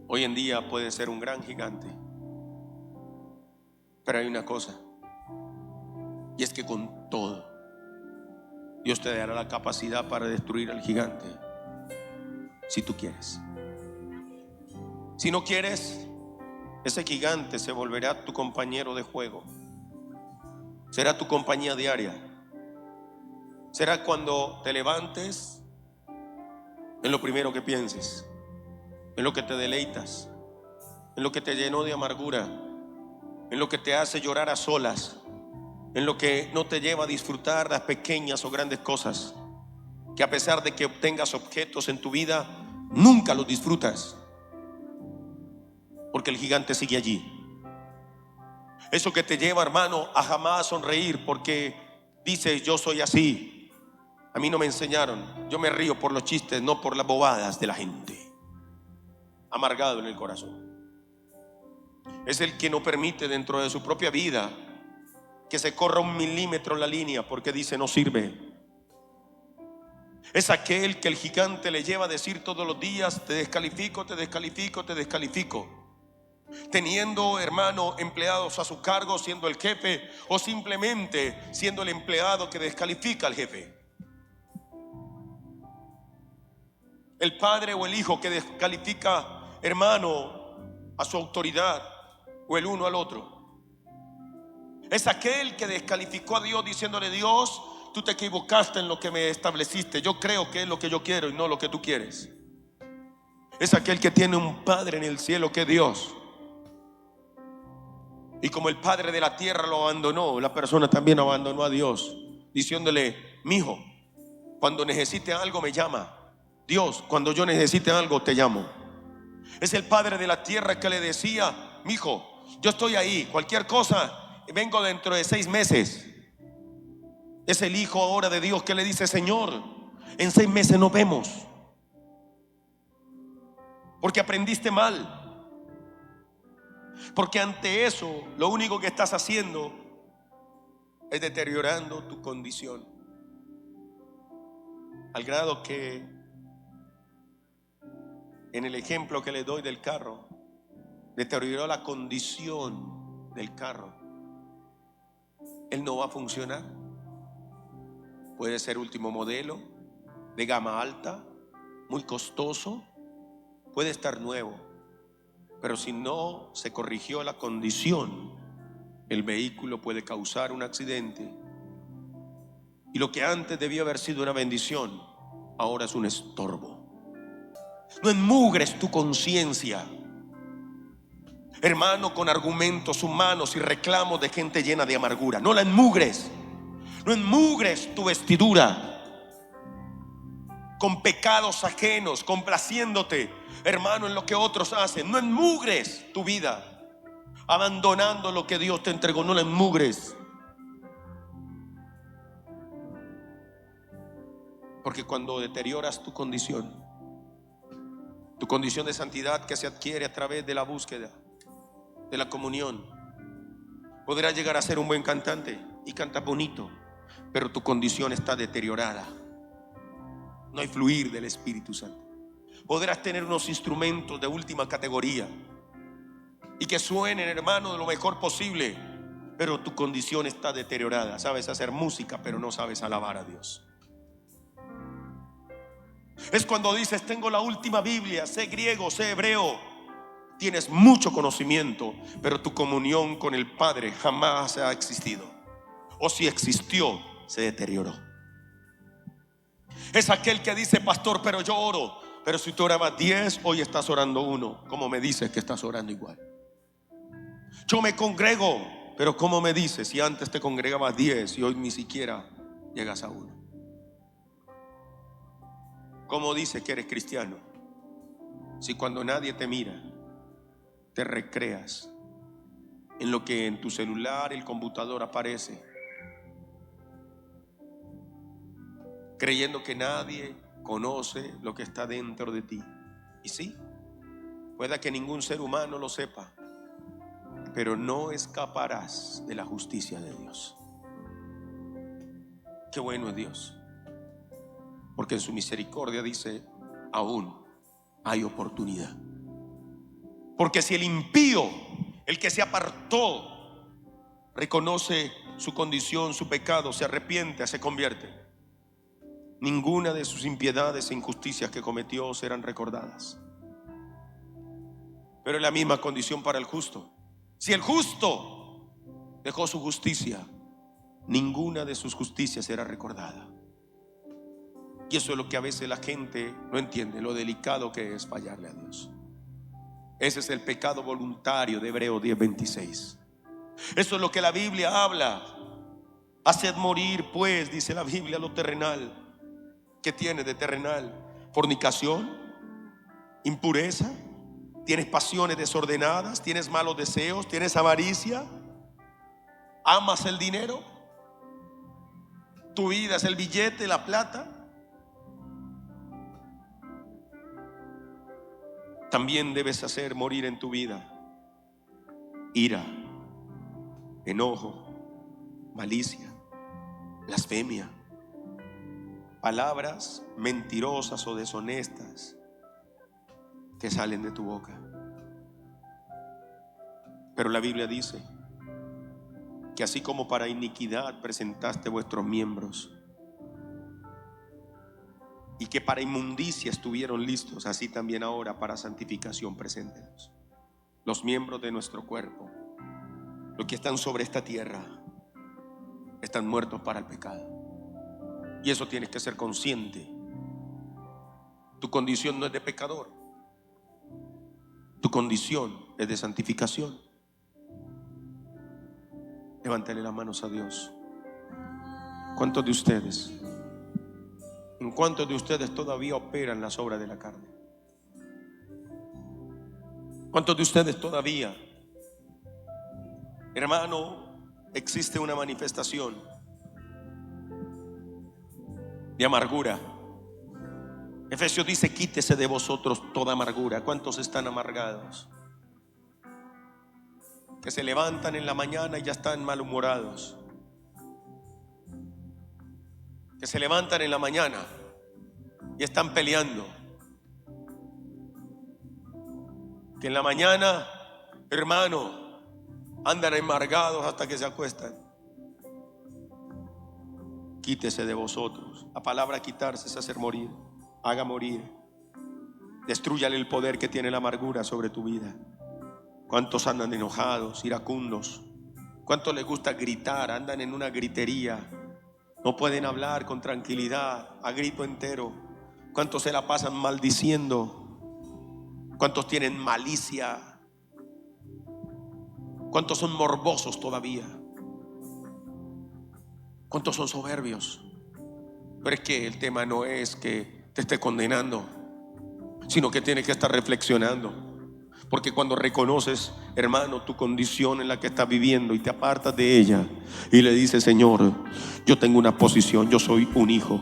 Hoy en día puede ser un gran gigante. Pero hay una cosa, y es que con todo Dios te dará la capacidad para destruir al gigante, si tú quieres. Si no quieres, ese gigante se volverá tu compañero de juego. Será tu compañía diaria. Será cuando te levantes, en lo primero que pienses, en lo que te deleitas, en lo que te llenó de amargura, en lo que te hace llorar a solas, en lo que no te lleva a disfrutar las pequeñas o grandes cosas, que a pesar de que obtengas objetos en tu vida, nunca los disfrutas, porque el gigante sigue allí. Eso que te lleva, hermano, a jamás sonreír, porque dices: yo soy así, a mí no me enseñaron, yo me río por los chistes, no por las bobadas de la gente. Amargado en el corazón. Es el que no permite dentro de su propia vida que se corra un milímetro la línea, porque dice: no sirve. Es aquel que el gigante le lleva a decir todos los días: te descalifico, te descalifico, te descalifico. Teniendo, hermano, empleados a su cargo, siendo el jefe, o simplemente siendo el empleado que descalifica al jefe. El padre o el hijo que descalifica, hermano, a su autoridad, o el uno al otro. Es aquel que descalificó a Dios diciéndole: Dios, tú te equivocaste en lo que me estableciste. Yo creo que es lo que yo quiero y no lo que tú quieres. Es aquel que tiene un Padre en el cielo que es Dios. Y como el padre de la tierra lo abandonó, la persona también abandonó a Dios, diciéndole: mijo, cuando necesite algo me llama. Dios, cuando yo necesite algo te llamo. Es el padre de la tierra que le decía: mijo, yo estoy ahí, cualquier cosa, vengo dentro de 6 meses. Es el hijo ahora de Dios que le dice: Señor, en 6 meses nos vemos, porque aprendiste mal. Porque ante eso lo único que estás haciendo es deteriorando tu condición, al grado que en el ejemplo que le doy del carro, deterioró la condición del carro. Él no va a funcionar. Puede ser último modelo, de gama alta, muy costoso, puede estar nuevo, pero si no se corrigió la condición, el vehículo puede causar un accidente. Y lo que antes debió haber sido una bendición, ahora es un estorbo. No enmugres tu conciencia, hermano, con argumentos humanos y reclamos de gente llena de amargura. No la enmugres. No enmugres tu vestidura con pecados ajenos, complaciéndote, hermano, en lo que otros hacen. No enmugres tu vida abandonando lo que Dios te entregó. No la enmugres, porque cuando deterioras tu condición de santidad que se adquiere a través de la búsqueda de la comunión, podrás llegar a ser un buen cantante y cantas bonito, pero tu condición está deteriorada. No hay fluir del Espíritu Santo. Podrás tener unos instrumentos de última categoría y que suenen, hermano, de lo mejor posible, pero tu condición está deteriorada. Sabes hacer música, pero no sabes alabar a Dios. Es cuando dices: tengo la última Biblia, sé griego, sé hebreo. Tienes mucho conocimiento, pero tu comunión con el Padre jamás ha existido. O si existió, se deterioró. Es aquel que dice: pastor, pero yo oro. Pero si tú orabas 10, hoy estás orando 1. ¿Cómo me dices que estás orando igual? Yo me congrego, pero ¿cómo me dices si antes te congregabas 10 y hoy ni siquiera llegas a 1? ¿Cómo dices que eres cristiano si cuando nadie te mira te recreas en lo que en tu celular, el computador aparece, creyendo que nadie conoce lo que está dentro de ti? Y sí, pueda que ningún ser humano lo sepa, pero no escaparás de la justicia de Dios. Qué bueno es Dios, porque en su misericordia dice: aún hay oportunidad. Porque si el impío, el que se apartó, reconoce su condición, su pecado, se arrepiente, se convierte, ninguna de sus impiedades e injusticias que cometió serán recordadas. Pero es la misma condición para el justo. Si el justo dejó su justicia, ninguna de sus justicias será recordada. Y eso es lo que a veces la gente no entiende, lo delicado que es fallarle a Dios. Ese es el pecado voluntario de Hebreos 10:26. Eso es lo que la Biblia habla. Haced morir, pues, dice la Biblia, lo terrenal. ¿Qué tiene de terrenal? Fornicación, impureza. Tienes pasiones desordenadas, tienes malos deseos, tienes avaricia, amas el dinero, tu vida es el billete, la plata. También debes hacer morir en tu vida ira, enojo, malicia, blasfemia, palabras mentirosas o deshonestas que salen de tu boca. Pero la Biblia dice que así como para iniquidad presentaste vuestros miembros y que para inmundicia estuvieron listos, así también ahora para santificación preséntelos. Los miembros de nuestro cuerpo, los que están sobre esta tierra, están muertos para el pecado. Y eso tienes que ser consciente. Tu condición no es de pecador, tu condición es de santificación. Levántale las manos a Dios. ¿Cuántos de ustedes? ¿En cuántos de ustedes todavía operan las obras de la carne? ¿Cuántos de ustedes todavía, hermano, existe una manifestación de amargura? Efesios dice: quítese de vosotros toda amargura. ¿Cuántos están amargados? Que se levantan en la mañana y ya están malhumorados. Que se levantan en la mañana y están peleando. Que en la mañana, hermano, andan amargados hasta que se acuestan. Quítese de vosotros. La palabra quitarse es hacer morir. Haga morir. Destrúyale el poder que tiene la amargura sobre tu vida. ¿Cuántos andan enojados, iracundos? ¿Cuántos les gusta gritar? Andan en una gritería. No pueden hablar con tranquilidad, a grito entero. ¿Cuántos se la pasan maldiciendo? ¿Cuántos tienen malicia? ¿Cuántos son morbosos todavía? ¿Cuántos son soberbios? Pero es que el tema no es que te esté condenando, sino que tienes que estar reflexionando. Porque cuando reconoces, hermano, tu condición en la que estás viviendo y te apartas de ella y le dices: Señor, yo tengo una posición, yo soy un hijo,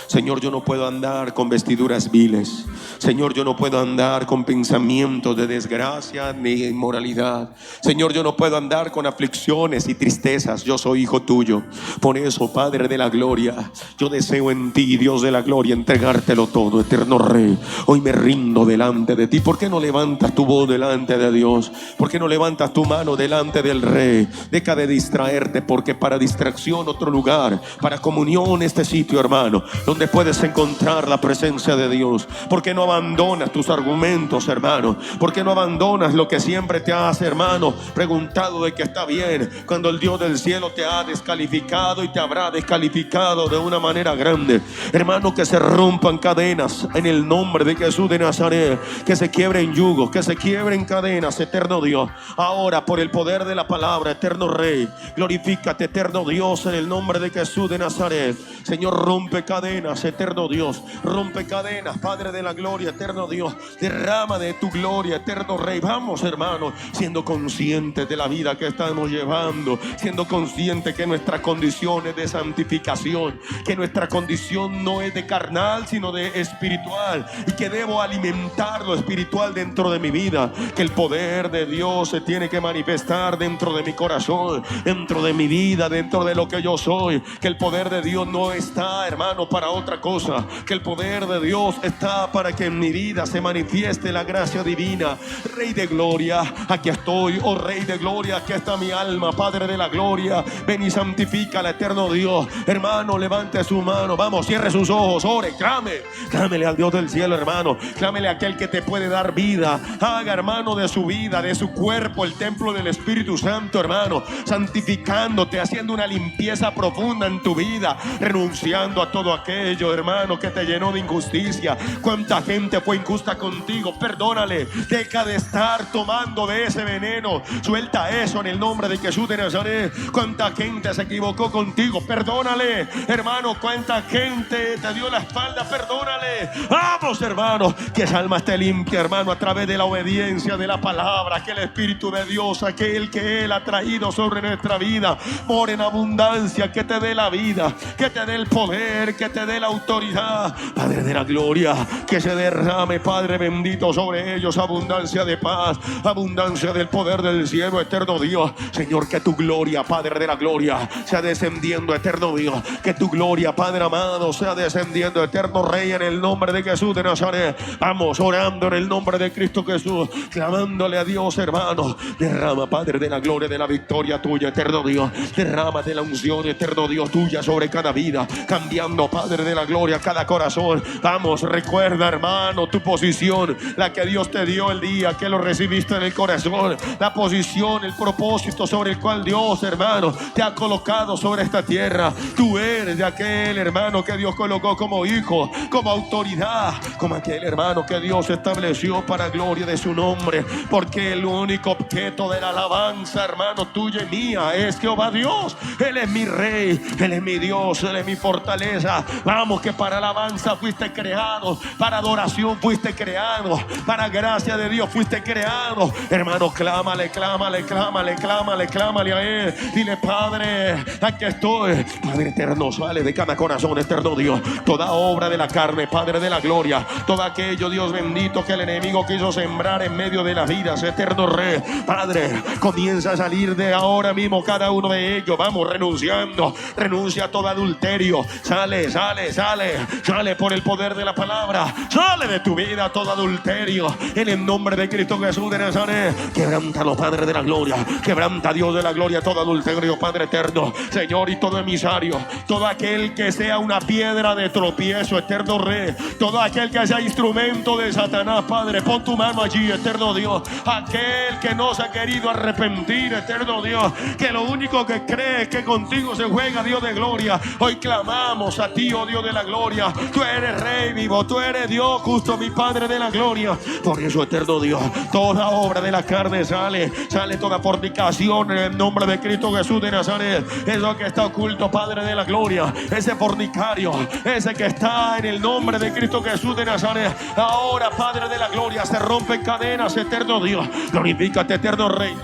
Señor, yo no puedo andar con vestiduras viles. Señor, yo no puedo andar con pensamientos de desgracia ni inmoralidad. Señor, yo no puedo andar con aflicciones y tristezas. Yo soy hijo tuyo. Por eso, Padre de la gloria, yo deseo en ti, Dios de la gloria, entregártelo todo, eterno Rey. Hoy me rindo delante de ti. ¿Por qué no levantas tu voz delante de Dios? ¿Por qué no levantas tu mano delante del Rey? Deja de distraerte, porque para distracción otro lugar, para comunión este sitio, hermano, donde puedes encontrar la presencia de Dios. ¿Por qué no abandonas tus argumentos, hermano? ¿Por qué no abandonas lo que siempre te has, hermano, preguntado de que está bien, cuando el Dios del cielo te ha descalificado y te habrá descalificado de una manera grande? Hermano, que se rompan cadenas en el nombre de Jesús de Nazaret, que se quiebren yugos, que se quiebren cadenas, eterno Dios. Ahora, por el poder de la palabra, eterno Rey, glorifícate, eterno Dios, en el nombre de Jesús de Nazaret. Señor, rompe cadenas, eterno Dios, rompe cadenas, Padre de la gloria, eterno Dios, derrama de tu gloria, eterno Rey. Vamos, hermanos, siendo conscientes de la vida que estamos llevando, siendo conscientes que nuestra condición es de santificación, que nuestra condición no es de carnal, sino de espiritual, y que debo alimentar lo espiritual dentro de mi vida, que el poder de Dios se tiene que manifestar dentro de mi corazón, dentro de mi vida, dentro de lo que yo soy, que el poder de Dios no está, hermano, para otra cosa, que el poder de Dios está para que en mi vida se manifieste la gracia divina. Rey de gloria, aquí estoy, oh Rey de gloria, aquí está mi alma, Padre de la gloria, ven y santifica al eterno Dios. Hermano, levante su mano, vamos, cierre sus ojos, ore, clámele al Dios del cielo, hermano, clámele a aquel que te puede dar vida. Haga, hermano, de su vida, de su cuerpo, el templo del Espíritu Santo, hermano, santificándote, haciendo una limpieza profunda en tu vida, renunciando a todo aquello, hermano, que te llenó de injusticia. Cuánta gente fue injusta contigo, perdónale, deja de estar tomando de ese veneno, suelta eso en el nombre de Jesús de Nazaret. Cuánta gente se equivocó contigo, perdónale, hermano, cuánta gente te dio la espalda, perdónale. Vamos, hermano, que esa alma esté limpia, hermano, a través de la obediencia de la palabra, que el Espíritu de Dios, aquel que Él ha traído sobre nuestra vida, more en abundancia, que te dé la vida, que te dé el poder, que te dé la autoridad, Padre de la gloria, que se derrame, Padre bendito, sobre ellos abundancia de paz, abundancia del poder del cielo, eterno Dios. Señor, que tu gloria, Padre de la gloria, sea descendiendo, eterno Dios, que tu gloria, Padre amado, sea descendiendo, eterno Rey, en el nombre de Jesús de Nazaret. Vamos orando en el nombre de Cristo Jesús, clamándole a Dios, hermano. Derrama, Padre de la gloria, de la victoria tuya, eterno Dios. Derrama de la unción, eterno Dios, tuya sobre cada vida, cambiando, Padre de la gloria, cada corazón. Vamos, recuerda, hermano, tu posición, la que Dios te dio el día que lo recibiste en el corazón, la posición, el propósito sobre el cual Dios, hermano, te ha colocado sobre esta tierra. Tú eres de aquel, hermano, que Dios colocó como hijo, como autoridad, como aquel, hermano, que Dios estableció para gloria de su nombre, porque el único objeto de la alabanza, hermano, tuya y mía, es Jehová Dios. Él es mi Rey, Él es mi Dios, Él es mi fortaleza. Vamos, que para alabanza fuiste creado, para adoración fuiste creado, para gracia de Dios fuiste creado. Hermano, clámale, clámale, clámale, clámale, clámale a Él. Dile, Padre, aquí estoy. Padre eterno, sale de cada corazón, eterno Dios, toda obra de la carne, Padre de la gloria, todo aquello, Dios bendito, que el enemigo quiso sembrar en medio de las vidas, eterno Rey, Padre, comienza a salir de ahora mismo cada uno de ellos. Vamos, renunciando, renuncia a todo adulterio. Sale, sale, sale, sale por el poder de la palabra. Sale de tu vida todo adulterio, en el nombre de Cristo Jesús de Nazaret. Quebrántalo, Padre de la gloria, quebranta, Dios de la gloria, todo adulterio, Padre eterno, Señor, y todo emisario, todo aquel que sea una piedra de tropiezo, eterno Rey, todo aquel que sea instrumento de Satanás, Padre, pon tu mano allí, eterno Dios. Aquel que no se ha querido arrepentir, eterno Dios, que lo único que cree es que contigo se juega, Dios de gloria, hoy clamamos a ti, oh Dios de la gloria. Tú eres Rey vivo, tú eres Dios justo, mi Padre de la gloria. Por eso, eterno Dios, toda obra de la carne sale, sale toda fornicación en el nombre de Cristo Jesús de Nazaret. Eso que está oculto, Padre de la gloria, ese fornicario, ese que está en el nombre de Cristo Jesús de Nazaret, ahora, Padre de la gloria, se rompen cadenas, eterno Dios. Glorifícate, eterno Rey.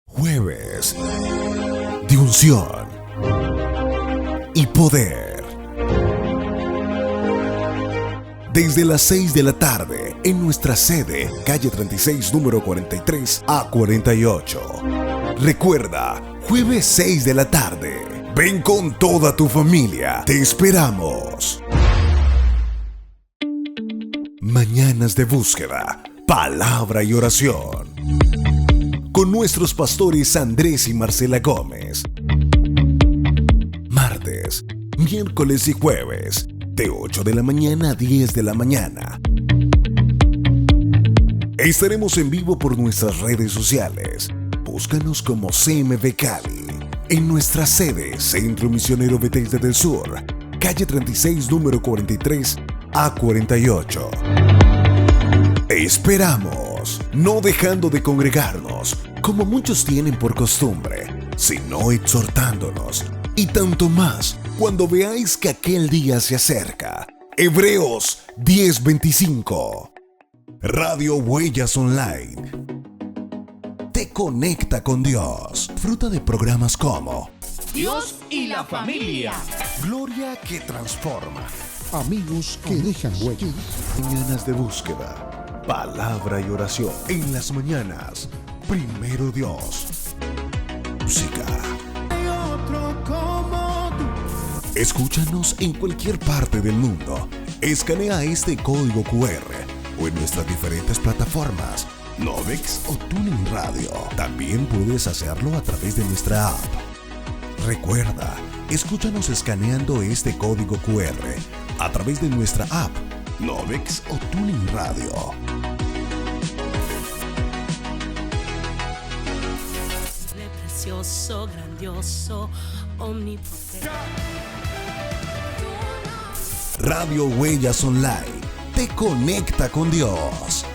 Jueves de unción. y poder. Desde las 6 de la tarde en nuestra sede, calle 36, número 43 a 48. Recuerda, jueves 6 de la tarde. Ven con toda tu familia. Te esperamos. Mañanas de búsqueda, palabra y oración. Con nuestros pastores Andrés y Marcela Gómez. Martes, miércoles y jueves, de 8 de la mañana a 10 de la mañana. Estaremos en vivo por nuestras redes sociales. Búscanos como CMB Cali. En nuestra sede, Centro Misionero Betesda del Sur, calle 36, número 43 a 48. Esperamos, no dejando de congregarnos, como muchos tienen por costumbre, sino exhortándonos, y tanto más cuando veáis que aquel día se acerca. Hebreos 10:25. Radio Huellas Online te conecta con Dios. Fruta de programas como Dios y la familia. Gloria que transforma, Amigos que dejan huella. Mañanas de búsqueda, palabra y oración. En las mañanas, primero Dios. Música. Escúchanos en cualquier parte del mundo. Escanea este código QR o en nuestras diferentes plataformas, Novix o Tuning Radio. También puedes hacerlo a través de nuestra app. Recuerda, escúchanos escaneando este código QR a través de nuestra app, Novix o Tuning Radio. Precioso, grandioso, omnipotente. Radio Huellas Online te conecta con Dios.